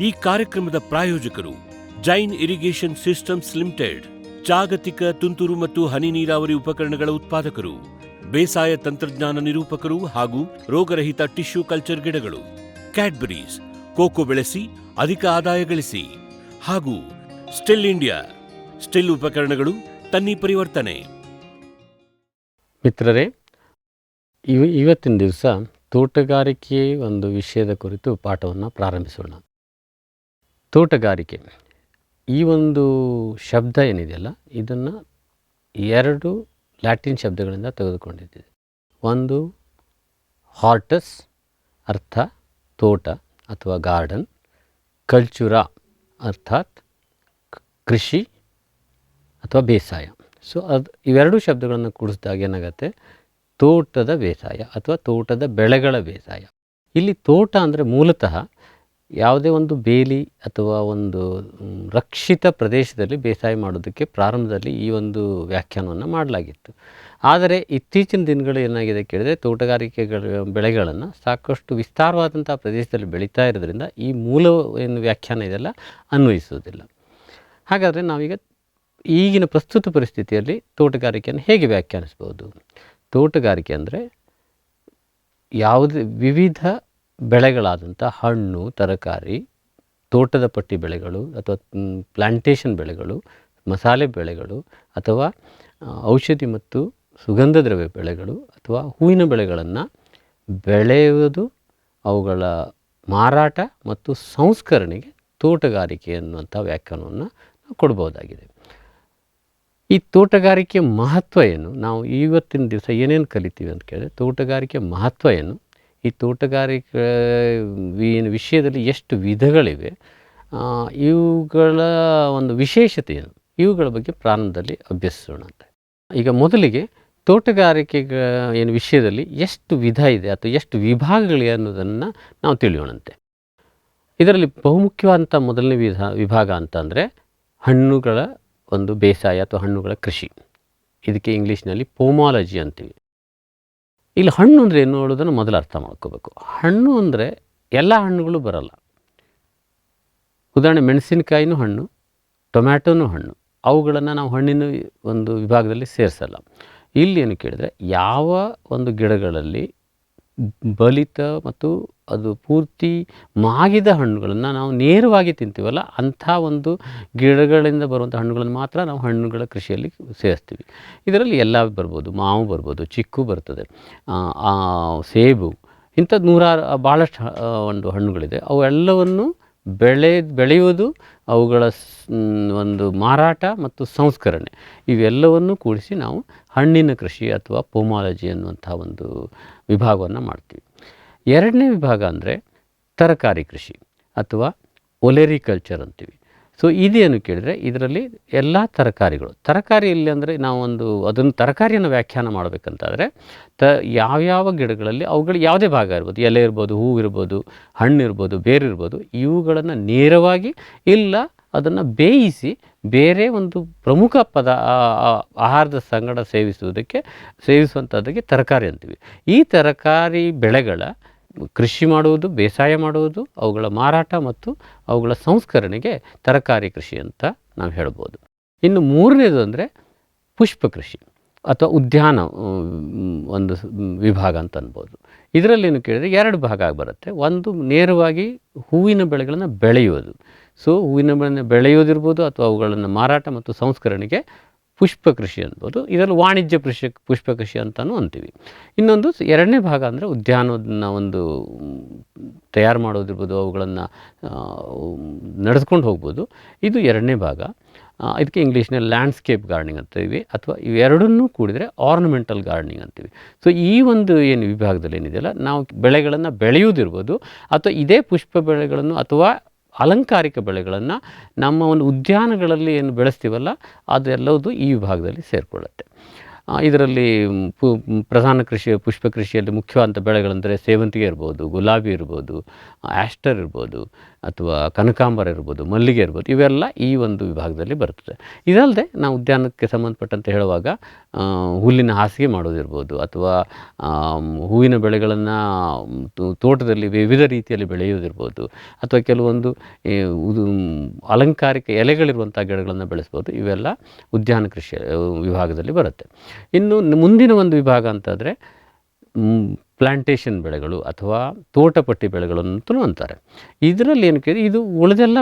ಈ ಕಾರ್ಯಕ್ರಮದ ಪ್ರಾಯೋಜಕರು ಜೈನ್ ಇರಿಗೇಷನ್ ಸಿಸ್ಟಮ್ಸ್ ಲಿಮಿಟೆಡ್, ಜಾಗತಿಕ ತುಂತುರು ಮತ್ತು ಹನಿ ನೀರಾವರಿ ಉಪಕರಣಗಳ ಉತ್ಪಾದಕರು, ಬೇಸಾಯ ತಂತ್ರಜ್ಞಾನ ನಿರೂಪಕರು ಹಾಗೂ ರೋಗರಹಿತ ಟಿಶ್ಯೂ ಕಲ್ಚರ್ ಗಿಡಗಳು, ಕ್ಯಾಡ್ಬರೀಸ್, ಕೋಕೋ ಬೆಳೆಸಿ ಅಧಿಕ ಆದಾಯ ಗಳಿಸಿ, ಹಾಗೂ ಸ್ಟಿಲ್ ಇಂಡಿಯಾ, ಸ್ಟಿಲ್ ಉಪಕರಣಗಳು ತನ್ನಿ ಪರಿವರ್ತನೆ. ಮಿತ್ರರೇ, ಇವತ್ತಿನ ದಿವಸ ತೋಟಗಾರಿಕೆ ಒಂದು ವಿಷಯದ ಕುರಿತು ಪಾಠವನ್ನು ಪ್ರಾರಂಭಿಸೋಣ. ತೋಟಗಾರಿಕೆ ಈ ಒಂದು ಶಬ್ದ ಏನಿದೆಯಲ್ಲ, ಇದನ್ನು 2 ಲ್ಯಾಟಿನ್ ಶಬ್ದಗಳಿಂದ ತೆಗೆದುಕೊಂಡಿದ್ದಿದೆ. ಒಂದು ಹಾರ್ಟಸ್, ಅರ್ಥ ತೋಟ ಅಥವಾ ಗಾರ್ಡನ್, ಕಲ್ಚುರಾ ಅರ್ಥಾತ್ ಕೃಷಿ ಅಥವಾ ಬೇಸಾಯ. ಸೊ ಇವೆರಡೂ ಶಬ್ದಗಳನ್ನು ಕೂಡಿಸಿದಾಗ ಏನಾಗುತ್ತೆ, ತೋಟದ ಬೇಸಾಯ ಅಥವಾ ತೋಟದ ಬೆಳೆಗಳ ಬೇಸಾಯ. ಇಲ್ಲಿ ತೋಟ ಅಂದರೆ ಮೂಲತಃ ಯಾವುದೇ ಒಂದು ಬೇಲಿ ಅಥವಾ ಒಂದು ರಕ್ಷಿತ ಪ್ರದೇಶದಲ್ಲಿ ಬೇಸಾಯ ಮಾಡೋದಕ್ಕೆ ಪ್ರಾರಂಭದಲ್ಲಿ ಈ ಒಂದು ವ್ಯಾಖ್ಯಾನವನ್ನು ಮಾಡಲಾಗಿತ್ತು. ಆದರೆ ಇತ್ತೀಚಿನ ದಿನಗಳು ಏನಾಗಿದೆ ಕೇಳಿದರೆ, ತೋಟಗಾರಿಕೆಗಳ ಬೆಳೆಗಳನ್ನು ಸಾಕಷ್ಟು ವಿಸ್ತಾರವಾದಂಥ ಪ್ರದೇಶದಲ್ಲಿ ಬೆಳೀತಾ ಇರೋದ್ರಿಂದ ಈ ಮೂಲ ಏನು ವ್ಯಾಖ್ಯಾನ ಇದೆಲ್ಲ ಅನ್ವಯಿಸೋದಿಲ್ಲ. ಹಾಗಾದರೆ ನಾವೀಗ ಈಗಿನ ಪ್ರಸ್ತುತ ಪರಿಸ್ಥಿತಿಯಲ್ಲಿ ತೋಟಗಾರಿಕೆಯನ್ನು ಹೇಗೆ ವ್ಯಾಖ್ಯಾನಿಸ್ಬೋದು? ತೋಟಗಾರಿಕೆ ಅಂದರೆ ಯಾವುದೇ ವಿವಿಧ ಬೆಳೆಗಳಾದಂಥ ಹಣ್ಣು, ತರಕಾರಿ, ತೋಟದ ಪಟ್ಟಿ ಬೆಳೆಗಳು ಅಥವಾ ಪ್ಲಾಂಟೇಷನ್ ಬೆಳೆಗಳು, ಮಸಾಲೆ ಬೆಳೆಗಳು ಅಥವಾ ಔಷಧಿ ಮತ್ತು ಸುಗಂಧ ದ್ರವ್ಯ ಬೆಳೆಗಳು ಅಥವಾ ಹೂವಿನ ಬೆಳೆಗಳನ್ನು ಬೆಳೆಯುವುದು, ಅವುಗಳ ಮಾರಾಟ ಮತ್ತು ಸಂಸ್ಕರಣೆಗೆ ತೋಟಗಾರಿಕೆ ಅನ್ನುವಂಥ ವ್ಯಾಖ್ಯಾನವನ್ನು ನಾವು ಕೊಡ್ಬೋದಾಗಿದೆ. ಈ ತೋಟಗಾರಿಕೆ ಮಹತ್ವ ಏನು? ನಾವು ಇವತ್ತಿನ ದಿವಸ ಏನೇನು ಕಲಿತೀವಿ ಅಂತ ಕೇಳಿದ್ರೆ, ತೋಟಗಾರಿಕೆ ಮಹತ್ವ ಏನು, ಈ ತೋಟಗಾರಿಕೆ ವಿಷಯದಲ್ಲಿ ಎಷ್ಟು ವಿಧಗಳಿವೆ, ಇವುಗಳ ಒಂದು ವಿಶೇಷತೆ ಏನು, ಇವುಗಳ ಬಗ್ಗೆ ಪ್ರಾರಂಭದಲ್ಲಿ ಅಭ್ಯಸಿಸೋಣ ಅಂತ. ಈಗ ಮೊದಲಿಗೆ ತೋಟಗಾರಿಕೆ ಏನು ವಿಷಯದಲ್ಲಿ ಎಷ್ಟು ವಿಧ ಇದೆ ಅಥವಾ ಎಷ್ಟು ವಿಭಾಗಗಳಿವೆ ಅನ್ನೋದನ್ನು ನಾವು ತಿಳಿಯೋಣಂತೆ. ಇದರಲ್ಲಿ ಬಹುಮುಖ್ಯವಾದಂಥ ಮೊದಲನೇ ವಿಭಾಗ ಅಂತಂದರೆ ಹಣ್ಣುಗಳ ಒಂದು ಬೇಸಾಯ ಅಥವಾ ಹಣ್ಣುಗಳ ಕೃಷಿ. ಇದಕ್ಕೆ ಇಂಗ್ಲೀಷ್ನಲ್ಲಿ ಪೋಮಾಲಜಿ ಅಂತೀವಿ. ಇಲ್ಲಿ ಹಣ್ಣು ಅಂದರೆ ಏನು ನೋಡೋದನ್ನು ಮೊದಲು ಅರ್ಥ ಮಾಡ್ಕೋಬೇಕು. ಹಣ್ಣು ಅಂದರೆ ಎಲ್ಲ ಹಣ್ಣುಗಳು ಬರಲ್ಲ. ಉದಾಹರಣೆ ಮೆಣಸಿನಕಾಯಿನೂ ಹಣ್ಣು, ಟೊಮ್ಯಾಟೋನೂ ಹಣ್ಣು. ಅವುಗಳನ್ನು ನಾವು ಹಣ್ಣಿನ ಒಂದು ವಿಭಾಗದಲ್ಲಿ ಸೇರಿಸಲ್ಲ. ಇಲ್ಲಿ ಏನು ಕೇಳಿದರೆ, ಯಾವ ಒಂದು ಗಿಡಗಳಲ್ಲಿ ಬಲಿತ ಮತ್ತು ಅದು ಪೂರ್ತಿ ಮಾಗಿದ ಹಣ್ಣುಗಳನ್ನು ನಾವು ನೇರವಾಗಿ ತಿಂತೀವಲ್ಲ, ಅಂಥ ಒಂದು ಗಿಡಗಳಿಂದ ಬರುವಂಥ ಹಣ್ಣುಗಳನ್ನು ಮಾತ್ರ ನಾವು ಹಣ್ಣುಗಳ ಕೃಷಿಯಲ್ಲಿ ಸೇರಿಸ್ತೀವಿ. ಇದರಲ್ಲಿ ಎಲ್ಲ ಬರ್ಬೋದು, ಮಾವು ಬರ್ಬೋದು, ಚಿಕ್ಕು ಬರ್ತದೆ, ಸೇಬು, ಇಂಥದ್ದು ಭಾಳಷ್ಟು ಒಂದು ಹಣ್ಣುಗಳಿದೆ. ಅವೆಲ್ಲವನ್ನು ಬೆಳೆಯುವುದು, ಅವುಗಳ ಒಂದು ಮಾರಾಟ ಮತ್ತು ಸಂಸ್ಕರಣೆ, ಇವೆಲ್ಲವನ್ನು ಕೂಡಿಸಿ ನಾವು ಹಣ್ಣಿನ ಕೃಷಿ ಅಥವಾ ಪೋಮಾಲಜಿ ಅನ್ನುವಂಥ ಒಂದು ವಿಭಾಗವನ್ನು ಮಾಡ್ತೀವಿ. ಎರಡನೇ ವಿಭಾಗ ಅಂದರೆ ತರಕಾರಿ ಕೃಷಿ ಅಥವಾ ಒಲೆರಿಕಲ್ಚರ್ ಅಂತೀವಿ. ಸೊ ಇದೇನು ಕೇಳಿದರೆ, ಇದರಲ್ಲಿ ಎಲ್ಲ ತರಕಾರಿ ಇಲ್ಲಿ ಅಂದರೆ ನಾವು ಅದನ್ನು ತರಕಾರಿಯನ್ನು ವ್ಯಾಖ್ಯಾನ ಮಾಡಬೇಕಂತಾದರೆ ಯಾವ್ಯಾವ ಗಿಡಗಳಲ್ಲಿ ಅವುಗಳು ಯಾವುದೇ ಭಾಗ ಇರ್ಬೋದು, ಎಲೆ ಇರ್ಬೋದು, ಹೂವು ಇರ್ಬೋದು, ಹಣ್ಣು ಇರ್ಬೋದು, ಬೇರಿರ್ಬೋದು, ಇವುಗಳನ್ನು ನೇರವಾಗಿ ಇಲ್ಲ ಅದನ್ನು ಬೇಯಿಸಿ ಬೇರೆ ಒಂದು ಪ್ರಮುಖ ಆಹಾರದ ಸಂಗಡ ಸೇವಿಸುವಂಥದ್ದಕ್ಕೆ ತರಕಾರಿ ಅಂತೀವಿ. ಈ ತರಕಾರಿ ಬೆಳೆಗಳ ಕೃಷಿ ಮಾಡುವುದು, ಬೇಸಾಯ ಮಾಡುವುದು, ಅವುಗಳ ಮಾರಾಟ ಮತ್ತು ಅವುಗಳ ಸಂಸ್ಕರಣೆಗೆ ತರಕಾರಿ ಕೃಷಿ ಅಂತ ನಾವು ಹೇಳ್ಬೋದು. ಇನ್ನು ಮೂರನೇದು ಅಂದರೆ ಪುಷ್ಪ ಕೃಷಿ ಅಥವಾ ಉದ್ಯಾನ ಒಂದು ವಿಭಾಗ ಅಂತ ಅನ್ಬೋದು. ಇದರಲ್ಲೇನು ಕೇಳಿದರೆ 2 ಭಾಗ ಬರುತ್ತೆ. ಒಂದು ನೇರವಾಗಿ ಹೂವಿನ ಬೆಳೆಗಳನ್ನು ಬೆಳೆಯುವುದು. ಸೊ ಹೂವಿನ ಬೆಳೆಯನ್ನು ಬೆಳೆಯೋದಿರ್ಬೋದು ಅಥವಾ ಅವುಗಳನ್ನು ಮಾರಾಟ ಮತ್ತು ಸಂಸ್ಕರಣೆಗೆ ಪುಷ್ಪ ಕೃಷಿ ಅನ್ಬೋದು. ಇದರಲ್ಲಿ ವಾಣಿಜ್ಯ ಪುಷ್ಪ ಕೃಷಿ ಅಂತಲೂ ಅಂತೀವಿ. ಇನ್ನೊಂದು ಎರಡನೇ ಭಾಗ ಅಂದರೆ ಉದ್ಯಾನವನ್ನು ಒಂದು ತಯಾರು ಮಾಡೋದಿರ್ಬೋದು, ಅವುಗಳನ್ನು ನಡೆಸ್ಕೊಂಡು ಹೋಗ್ಬೋದು. ಇದು ಎರಡನೇ ಭಾಗ. ಇದಕ್ಕೆ ಇಂಗ್ಲೀಷ್ನಲ್ಲಿ ಲ್ಯಾಂಡ್ಸ್ಕೇಪ್ ಗಾರ್ಡನಿಂಗ್ ಅಂತೀವಿ, ಅಥವಾ ಇವೆರಡನ್ನೂ ಕೂಡಿದರೆ ಆರ್ನಮೆಂಟಲ್ ಗಾರ್ಡನಿಂಗ್ ಅಂತೀವಿ. ಸೊ ಈ ಒಂದು ಏನು ವಿಭಾಗದಲ್ಲಿ ಏನಿದೆಯಲ್ಲ, ನಾವು ಬೆಳೆಗಳನ್ನು ಬೆಳೆಯುವುದಿರ್ಬೋದು ಅಥವಾ ಇದೇ ಪುಷ್ಪ ಬೆಳೆಗಳನ್ನು ಅಥವಾ ಅಲಂಕಾರಿಕ ಬೆಳೆಗಳನ್ನು ನಮ್ಮ ಒಂದು ಉದ್ಯಾನಗಳಲ್ಲಿ ಏನು ಬೆಳೆಸ್ತೀವಲ್ಲ, ಅದೆಲ್ಲವೂ ಈ ವಿಭಾಗದಲ್ಲಿ ಸೇರಿಕೊಳ್ಳುತ್ತೆ. ಇದರಲ್ಲಿ ಪ್ರಧಾನ ಪುಷ್ಪ ಕೃಷಿಯಲ್ಲಿ ಮುಖ್ಯವಾದಂಥ ಬೆಳೆಗಳೆಂದರೆ ಸೇವಂತಿಗೆ ಇರ್ಬೋದು, ಗುಲಾಬಿ ಇರ್ಬೋದು, ಆಸ್ಟರ್ ಇರ್ಬೋದು, ಅಥವಾ ಕನಕಾಂಬರ ಇರ್ಬೋದು, ಮಲ್ಲಿಗೆ ಇರ್ಬೋದು, ಇವೆಲ್ಲ ಈ ಒಂದು ವಿಭಾಗದಲ್ಲಿ ಬರ್ತದೆ. ಇದಲ್ಲದೆ ನಾವು ಉದ್ಯಾನಕ್ಕೆ ಸಂಬಂಧಪಟ್ಟಂತೆ ಹೇಳುವಾಗ ಹುಲ್ಲಿನ ಹಾಸಿಗೆ ಮಾಡೋದಿರ್ಬೋದು, ಅಥವಾ ಹೂವಿನ ಬೆಳೆಗಳನ್ನು ತೋಟದಲ್ಲಿ ವಿವಿಧ ರೀತಿಯಲ್ಲಿ ಬೆಳೆಯೋದಿರ್ಬೋದು, ಅಥವಾ ಕೆಲವೊಂದು ಅಲಂಕಾರಿಕ ಎಲೆಗಳಿರುವಂಥ ಗಿಡಗಳನ್ನು ಬೆಳೆಸ್ಬೋದು. ಇವೆಲ್ಲ ಉದ್ಯಾನ ಕೃಷಿ ವಿಭಾಗದಲ್ಲಿ ಬರುತ್ತೆ. ಇನ್ನು ಮುಂದಿನ ಒಂದು ವಿಭಾಗ ಅಂತಂದರೆ ಪ್ಲಾಂಟೇಷನ್ ಬೆಳೆಗಳು ಅಥವಾ ತೋಟಪಟ್ಟಿ ಬೆಳೆಗಳು ಅಂತಲೂ ಅಂತಾರೆ. ಇದರಲ್ಲಿ ಏನು ಕೇಳಿದ್ರೆ, ಇದು ಉಳಿದೆಲ್ಲ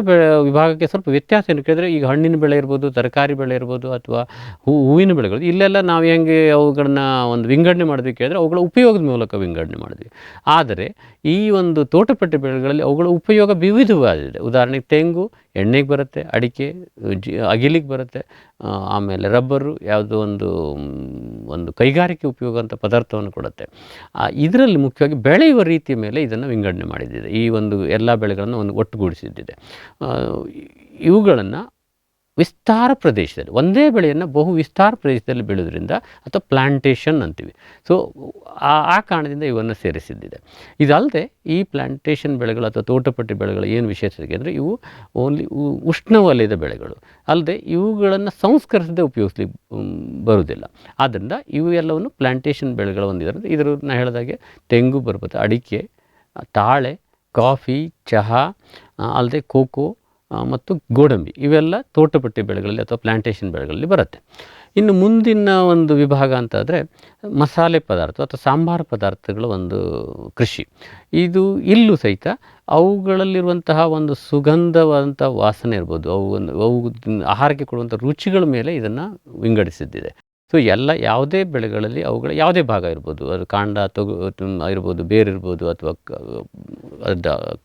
ವಿಭಾಗಕ್ಕೆ ಸ್ವಲ್ಪ ವ್ಯತ್ಯಾಸ ಏನು ಕೇಳಿದ್ರೆ, ಈಗ ಹಣ್ಣಿನ ಬೆಳೆ ಇರ್ಬೋದು, ತರಕಾರಿ ಬೆಳೆ ಇರ್ಬೋದು, ಅಥವಾ ಹೂವಿನ ಬೆಳೆಗಳು, ಇಲ್ಲೆಲ್ಲ ನಾವು ಹೆಂಗೆ ಅವುಗಳನ್ನ ಒಂದು ವಿಂಗಡಣೆ ಮಾಡಿದ್ವಿ ಕೇಳಿದ್ರೆ ಅವುಗಳ ಉಪಯೋಗದ ಮೂಲಕ ವಿಂಗಡಣೆ ಮಾಡಿದ್ವಿ. ಆದರೆ ಈ ಒಂದು ತೋಟಪಟ್ಟಿ ಬೆಳೆಗಳಲ್ಲಿ ಅವುಗಳ ಉಪಯೋಗ ವಿವಿಧವಾಗಿದೆ. ಉದಾಹರಣೆಗೆ ತೆಂಗು ಎಣ್ಣೆಗೆ ಬರುತ್ತೆ, ಅಡಿಕೆ ಅಗಿಲಿಗೆ ಬರುತ್ತೆ, ಆಮೇಲೆ ರಬ್ಬರು ಯಾವುದೋ ಒಂದು ಕೈಗಾರಿಕೆ ಉಪಯೋಗ ಅಂತ ಪದಾರ್ಥವನ್ನು ಕೊಡುತ್ತೆ. ಇದರಲ್ಲಿ ಮುಖ್ಯವಾಗಿ ಬೆಳೆಯುವ ರೀತಿಯ ಮೇಲೆ ಇದನ್ನು ವಿಂಗಡಣೆ ಮಾಡಿದ್ದಿದೆ. ಈ ಒಂದು ಎಲ್ಲ ಬೆಳೆಗಳನ್ನು ಒಂದು ಒಟ್ಟುಗೂಡಿಸಿದ್ದಿದೆ. ಇವುಗಳನ್ನು ವಿಸ್ತಾರ ಪ್ರದೇಶದಲ್ಲಿ ಒಂದೇ ಬೆಳೆಯನ್ನು ಬಹು ವಿಸ್ತಾರ ಪ್ರದೇಶದಲ್ಲಿ ಬೆಳೆಯೋದ್ರಿಂದ ಅಥವಾ ಪ್ಲಾಂಟೇಷನ್ ಅಂತೀವಿ. ಸೊ ಆ ಕಾರಣದಿಂದ ಇವನ್ನು ಸೇರಿಸಿದ್ದಿದೆ. ಇದಲ್ಲದೆ ಈ ಪ್ಲಾಂಟೇಷನ್ ಬೆಳೆಗಳು ಅಥವಾ ತೋಟಪಟ್ಟಿ ಬೆಳೆಗಳು ಏನು ವಿಶೇಷತೆ ಅಂದರೆ, ಇವು ಓನ್ಲಿ ಉಷ್ಣವಲಯದ ಬೆಳೆಗಳು ಅಲ್ಲದೆ ಇವುಗಳನ್ನು ಸಂಸ್ಕರಿಸದೆ ಉಪಯೋಗಿಸ್ಲಿಕ್ಕೆ ಬರುವುದಿಲ್ಲ. ಆದ್ದರಿಂದ ಇವು ಎಲ್ಲವನ್ನು ಪ್ಲಾಂಟೇಷನ್ ಬೆಳೆಗಳು ಹೊಂದಿದ್ದಾರೆ. ಇದರ ನಾನು ಹೇಳಿದಾಗೆ ತೆಂಗು ಬರ್ಬೋದು, ಅಡಿಕೆ, ತಾಳೆ, ಕಾಫಿ, ಚಹಾ, ಅಲ್ಲದೆ ಕೋಕೋ ಮತ್ತು ಗೋಡಂಬಿ, ಇವೆಲ್ಲ ತೋಟಪಟ್ಟಿ ಬೆಳೆಗಳಲ್ಲಿ ಅಥವಾ ಪ್ಲಾಂಟೇಷನ್ ಬೆಳೆಗಳಲ್ಲಿ ಬರುತ್ತೆ. ಇನ್ನು ಮುಂದಿನ ಒಂದು ವಿಭಾಗ ಅಂತಾದರೆ ಮಸಾಲೆ ಪದಾರ್ಥ ಅಥವಾ ಸಾಂಬಾರು ಪದಾರ್ಥಗಳ ಒಂದು ಕೃಷಿ. ಇಲ್ಲೂ ಸಹಿತ ಅವುಗಳಲ್ಲಿರುವಂತಹ ಒಂದು ಸುಗಂಧವಾದಂಥ ವಾಸನೆ ಇರ್ಬೋದು, ಅವು ಆಹಾರಕ್ಕೆ ಕೊಡುವಂಥ ರುಚಿಗಳ ಮೇಲೆ ಇದನ್ನು ವಿಂಗಡಿಸಿದ್ದಿದೆ. ಸೊ ಯಾವುದೇ ಬೆಳೆಗಳಲ್ಲಿ ಅವುಗಳ ಯಾವುದೇ ಭಾಗ ಇರ್ಬೋದು, ಅದು ಕಾಂಡ ಇರ್ಬೋದು, ಬೇರಿರ್ಬೋದು, ಅಥವಾ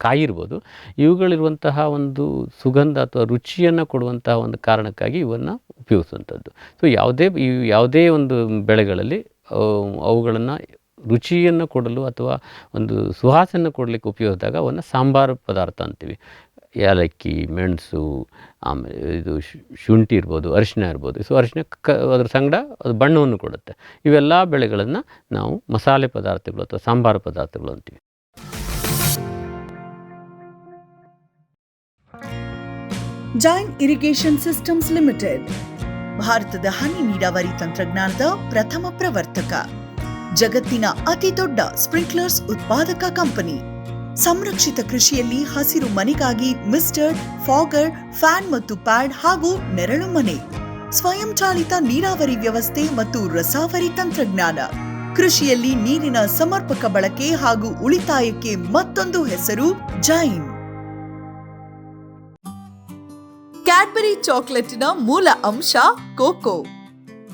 ಕಾಯಿ ಇರ್ಬೋದು, ಇವುಗಳಿರುವಂತಹ ಒಂದು ಸುಗಂಧ ಅಥವಾ ರುಚಿಯನ್ನು ಕೊಡುವಂತಹ ಒಂದು ಕಾರಣಕ್ಕಾಗಿ ಇವನ್ನು ಉಪಯೋಗಿಸುವಂಥದ್ದು. ಸೊ ಯಾವುದೇ ಒಂದು ಬೆಳೆಗಳಲ್ಲಿ ಅವುಗಳನ್ನು ರುಚಿಯನ್ನು ಕೊಡಲು ಅಥವಾ ಒಂದು ಸುವಾಸನೆ ಕೊಡಲಿಕ್ಕೆ ಉಪಯೋಗಿಸಿದಾಗ ಅವನ್ನು ಸಾಂಬಾರು ಪದಾರ್ಥ ಅಂತೀವಿ. ಏಲಕ್ಕಿ, ಮೆಣಸು, ಆಮೇಲೆ ಇದು ಶುಂಠಿ ಇರ್ಬೋದು, ಅರಿಶಿನ ಇರ್ಬೋದು. ಸೊ ಅರಿಶಿನ ಅದರ ಸಂಗಡ ಅದು ಬಣ್ಣವನ್ನು ಕೊಡುತ್ತೆ. ಇವೆಲ್ಲ ಬೆಳೆಗಳನ್ನು ನಾವು ಮಸಾಲೆ ಪದಾರ್ಥಗಳು ಅಥವಾ ಸಾಂಬಾರು ಪದಾರ್ಥಗಳು ಅಂತೀವಿ. ಜೈನ್ ಇರಿಗೇಷನ್ ಸಿಸ್ಟಮ್ಸ್ ಲಿಮಿಟೆಡ್ ಭಾರತದ ಹನಿ ನೀರಾವರಿ ತಂತ್ರಜ್ಞಾನದ ಪ್ರಥಮ ಪ್ರವರ್ತಕ, ಜಗತ್ತಿನ ಅತಿ ದೊಡ್ಡ ಸ್ಪ್ರಿಂಕ್ಲರ್ಸ್ ಉತ್ಪಾದಕ ಕಂಪನಿ. ಸಂರಕ್ಷಿತ ಕೃಷಿಯಲ್ಲಿ ಹಸಿರು ಮನೆಗಾಗಿ ಮಿಸ್ಟರ್, ಫಾಗರ್, ಫ್ಯಾನ್ ಮತ್ತು ಪ್ಯಾಡ್ ಹಾಗೂ ನೆರಳು ಮನೆ, ಸ್ವಯಂಚಾಲಿತ ನೀರಾವರಿ ವ್ಯವಸ್ಥೆ ಮತ್ತು ರಸಾವರಿ ತಂತ್ರಜ್ಞಾನ. ಕೃಷಿಯಲ್ಲಿ ನೀರಿನ ಸಮರ್ಪಕ ಬಳಕೆ ಹಾಗೂ ಉಳಿತಾಯಕ್ಕೆ ಮತ್ತೊಂದು ಹೆಸರು ಜೈನ್. ಕ್ಯಾಡ್ಬರಿ ಚಾಕೊಲೇಟಿನ ಮೂಲ ಅಂಶ ಕೋಕೋ.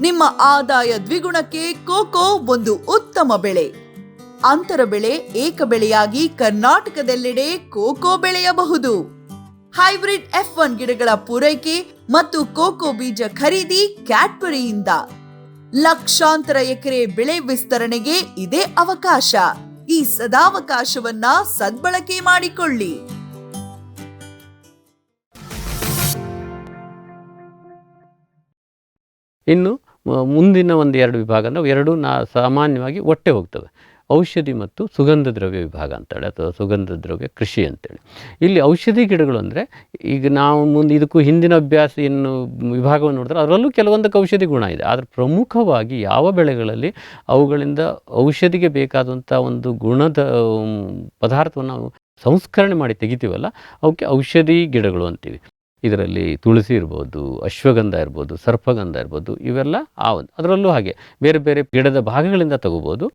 ನಿಮ್ಮ ಆದಾಯ ದ್ವಿಗುಣಕ್ಕೆ ಕೋಕೋ ಒಂದು ಉತ್ತಮ ಬೆಳೆ. ಅಂತರ ಬೆಳೆ, ಏಕ ಬೆಳೆಯಾಗಿ ಕರ್ನಾಟಕದೆಲ್ಲೆಡೆ ಕೋಕೋ ಬೆಳೆಯಬಹುದು. ಹೈಬ್ರಿಡ್ F1 ಗಿಡಗಳ ಪೂರೈಕೆ ಮತ್ತು ಕೋಕೋ ಬೀಜ ಖರೀದಿ ಕ್ಯಾಡ್ಬರಿಯಿಂದ. ಲಕ್ಷಾಂತರ ಎಕರೆ ಬೆಳೆ ವಿಸ್ತರಣೆಗೆ ಇದೇ ಅವಕಾಶ. ಈ ಸದಾವಕಾಶವನ್ನ ಸದ್ಬಳಕೆ ಮಾಡಿಕೊಳ್ಳಿ. ಇನ್ನು ಮುಂದಿನ ಒಂದು 2 ವಿಭಾಗ ಅಂದರೆ ಎರಡೂ ಸಾಮಾನ್ಯವಾಗಿ ಒಟ್ಟೆ ಹೋಗ್ತವೆ. ಔಷಧಿ ಮತ್ತು ಸುಗಂಧ ದ್ರವ್ಯ ವಿಭಾಗ ಅಂತೇಳಿ, ಅಥವಾ ಸುಗಂಧ ದ್ರವ್ಯ ಕೃಷಿ ಅಂತೇಳಿ. ಇಲ್ಲಿ ಔಷಧಿ ಗಿಡಗಳು ಅಂದರೆ, ಈಗ ನಾವು ಇದಕ್ಕೂ ಹಿಂದಿನ ಅಭ್ಯಾಸ ಏನು ವಿಭಾಗವನ್ನು ನೋಡಿದ್ರೆ ಅದರಲ್ಲೂ ಕೆಲವೊಂದಕ್ಕೆ ಔಷಧಿ ಗುಣ ಇದೆ. ಆದರೆ ಪ್ರಮುಖವಾಗಿ ಯಾವ ಬೆಳೆಗಳಲ್ಲಿ ಅವುಗಳಿಂದ ಔಷಧಿಗೆ ಬೇಕಾದಂಥ ಒಂದು ಗುಣದ ಪದಾರ್ಥವನ್ನು ನಾವು ಸಂಸ್ಕರಣೆ ಮಾಡಿ ತೆಗಿತೀವಲ್ಲ, ಅವಕ್ಕೆ ಔಷಧಿ ಗಿಡಗಳು ಅಂತೀವಿ. ಇದರಲ್ಲಿ ತುಳಸಿ ಇರ್ಬೋದು, ಅಶ್ವಗಂಧ ಇರ್ಬೋದು, ಸರ್ಪಗಂಧ ಇರ್ಬೋದು, ಇವೆಲ್ಲ ಅದರಲ್ಲೂ ಹಾಗೆ ಬೇರೆ ಬೇರೆ ಗಿಡದ ಭಾಗಗಳಿಂದ ತಗೋಬೋದು.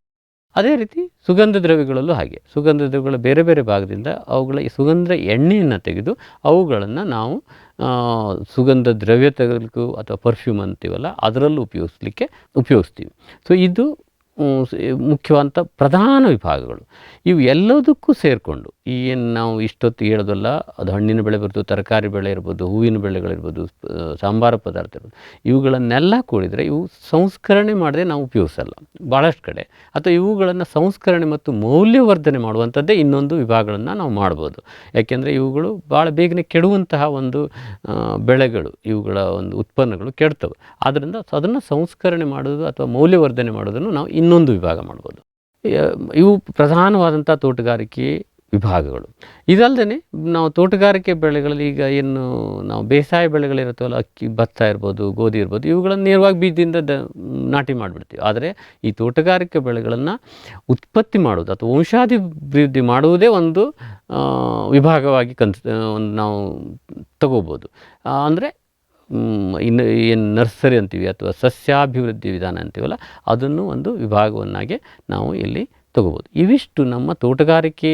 ಅದೇ ರೀತಿ ಸುಗಂಧ ದ್ರವ್ಯಗಳಲ್ಲೂ ಹಾಗೆ ಸುಗಂಧ ದ್ರವ್ಯಗಳ ಬೇರೆ ಬೇರೆ ಭಾಗದಿಂದ ಅವುಗಳ ಈ ಸುಗಂಧ ಎಣ್ಣೆಯನ್ನು ತೆಗೆದು ಅವುಗಳನ್ನು ನಾವು ಸುಗಂಧ ದ್ರವ್ಯ ತೆಗೆದಲಿಕ್ಕೂ ಅಥವಾ ಪರ್ಫ್ಯೂಮ್ ಅಂತೀವಲ್ಲ ಅದರಲ್ಲೂ ಉಪಯೋಗಿಸ್ತೀವಿ. ಸೊ ಇದು ಮುಖ್ಯವಾದಂಥ ಪ್ರಧಾನ ವಿಭಾಗಗಳು. ಇವು ಎಲ್ಲದಕ್ಕೂ ಸೇರಿಕೊಂಡು ಏನು ನಾವು ಇಷ್ಟೊತ್ತು ಹೇಳೋದಲ್ಲ, ಅದು ಹಣ್ಣಿನ ಬೆಳೆ ಬರ್ಬೋದು, ತರಕಾರಿ ಬೆಳೆ ಇರ್ಬೋದು, ಹೂವಿನ ಬೆಳೆಗಳಿರ್ಬೋದು, ಸಾಂಬಾರು ಪದಾರ್ಥ ಇರ್ಬೋದು, ಇವುಗಳನ್ನೆಲ್ಲ ಕೂಡಿದರೆ ಇವು ಸಂಸ್ಕರಣೆ ಮಾಡದೆ ನಾವು ಉಪಯೋಗಿಸಲ್ಲ ಭಾಳಷ್ಟು ಕಡೆ. ಅಥವಾ ಇವುಗಳನ್ನು ಸಂಸ್ಕರಣೆ ಮತ್ತು ಮೌಲ್ಯವರ್ಧನೆ ಮಾಡುವಂಥದ್ದೇ ಇನ್ನೊಂದು ವಿಭಾಗಗಳನ್ನು ನಾವು ಮಾಡ್ಬೋದು. ಯಾಕೆಂದರೆ ಇವುಗಳು ಭಾಳ ಬೇಗನೆ ಕೆಡುವಂತಹ ಒಂದು ಬೆಳೆಗಳು, ಇವುಗಳ ಒಂದು ಉತ್ಪನ್ನಗಳು ಕೆಡ್ತವೆ. ಆದ್ದರಿಂದ ಅದನ್ನು ಸಂಸ್ಕರಣೆ ಮಾಡೋದು ಅಥವಾ ಮೌಲ್ಯವರ್ಧನೆ ಮಾಡೋದನ್ನು ನಾವು ಇನ್ನೊಂದು ವಿಭಾಗ ಮಾಡ್ಬೋದು. ಇವು ಪ್ರಧಾನವಾದಂಥ ತೋಟಗಾರಿಕೆ ವಿಭಾಗಗಳು. ಇದಲ್ಲದೆ ನಾವು ತೋಟಗಾರಿಕೆ ಬೆಳೆಗಳಲ್ಲಿ ಈಗ ಏನು ನಾವು ಬೇಸಾಯ ಬೆಳೆಗಳಿರುತ್ತವಲ್ಲ, ಅಕ್ಕಿ, ಭತ್ತ ಇರ್ಬೋದು, ಗೋಧಿ ಇರ್ಬೋದು, ಇವುಗಳನ್ನು ನೇರವಾಗಿ ಬೀಜದಿಂದ ನಾಟಿ ಮಾಡಿಬಿಡ್ತೀವಿ. ಆದರೆ ಈ ತೋಟಗಾರಿಕೆ ಬೆಳೆಗಳನ್ನು ಉತ್ಪತ್ತಿ ಮಾಡೋದು ಅಥವಾ ವಂಶಾಭಿವೃದ್ಧಿ ಮಾಡುವುದೇ ಒಂದು ವಿಭಾಗವಾಗಿ ಒಂದು ನಾವು ತಗೋಬೋದು. ಅಂದರೆ ಇನ್ನು ಏನು ನರ್ಸರಿ ಅಂತೀವಿ ಅಥವಾ ಸಸ್ಯಾಭಿವೃದ್ಧಿ ವಿಧಾನ ಅಂತೀವಲ್ಲ, ಅದನ್ನು ಒಂದು ವಿಭಾಗವನ್ನಾಗಿ ನಾವು ಇಲ್ಲಿ ತಗೋಬೋದು. ಇವಿಷ್ಟು ನಮ್ಮ ತೋಟಗಾರಿಕೆ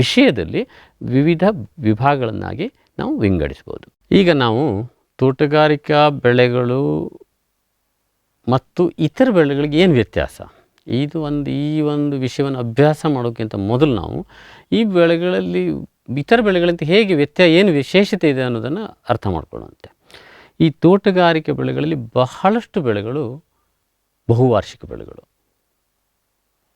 ವಿಷಯದಲ್ಲಿ ವಿವಿಧ ವಿಭಾಗಗಳನ್ನಾಗಿ ನಾವು ವಿಂಗಡಿಸ್ಬೋದು. ಈಗ ನಾವು ತೋಟಗಾರಿಕಾ ಬೆಳೆಗಳು ಮತ್ತು ಇತರ ಬೆಳೆಗಳಿಗೆ ಏನು ವ್ಯತ್ಯಾಸ, ಈ ಒಂದು ವಿಷಯವನ್ನು ಅಭ್ಯಾಸ ಮಾಡೋಕ್ಕಿಂತ ಮೊದಲು ನಾವು ಈ ಬೆಳೆಗಳಲ್ಲಿ ಇತರ ಬೆಳೆಗಳಿಂದ ಹೇಗೆ ಏನು ವಿಶೇಷತೆ ಇದೆ ಅನ್ನೋದನ್ನು ಅರ್ಥ ಮಾಡ್ಕೊಳ್ಳುವಂತೆ. ಈ ತೋಟಗಾರಿಕೆ ಬೆಳೆಗಳಲ್ಲಿ ಬಹಳಷ್ಟು ಬೆಳೆಗಳು ಬಹುವಾರ್ಷಿಕ ಬೆಳೆಗಳು.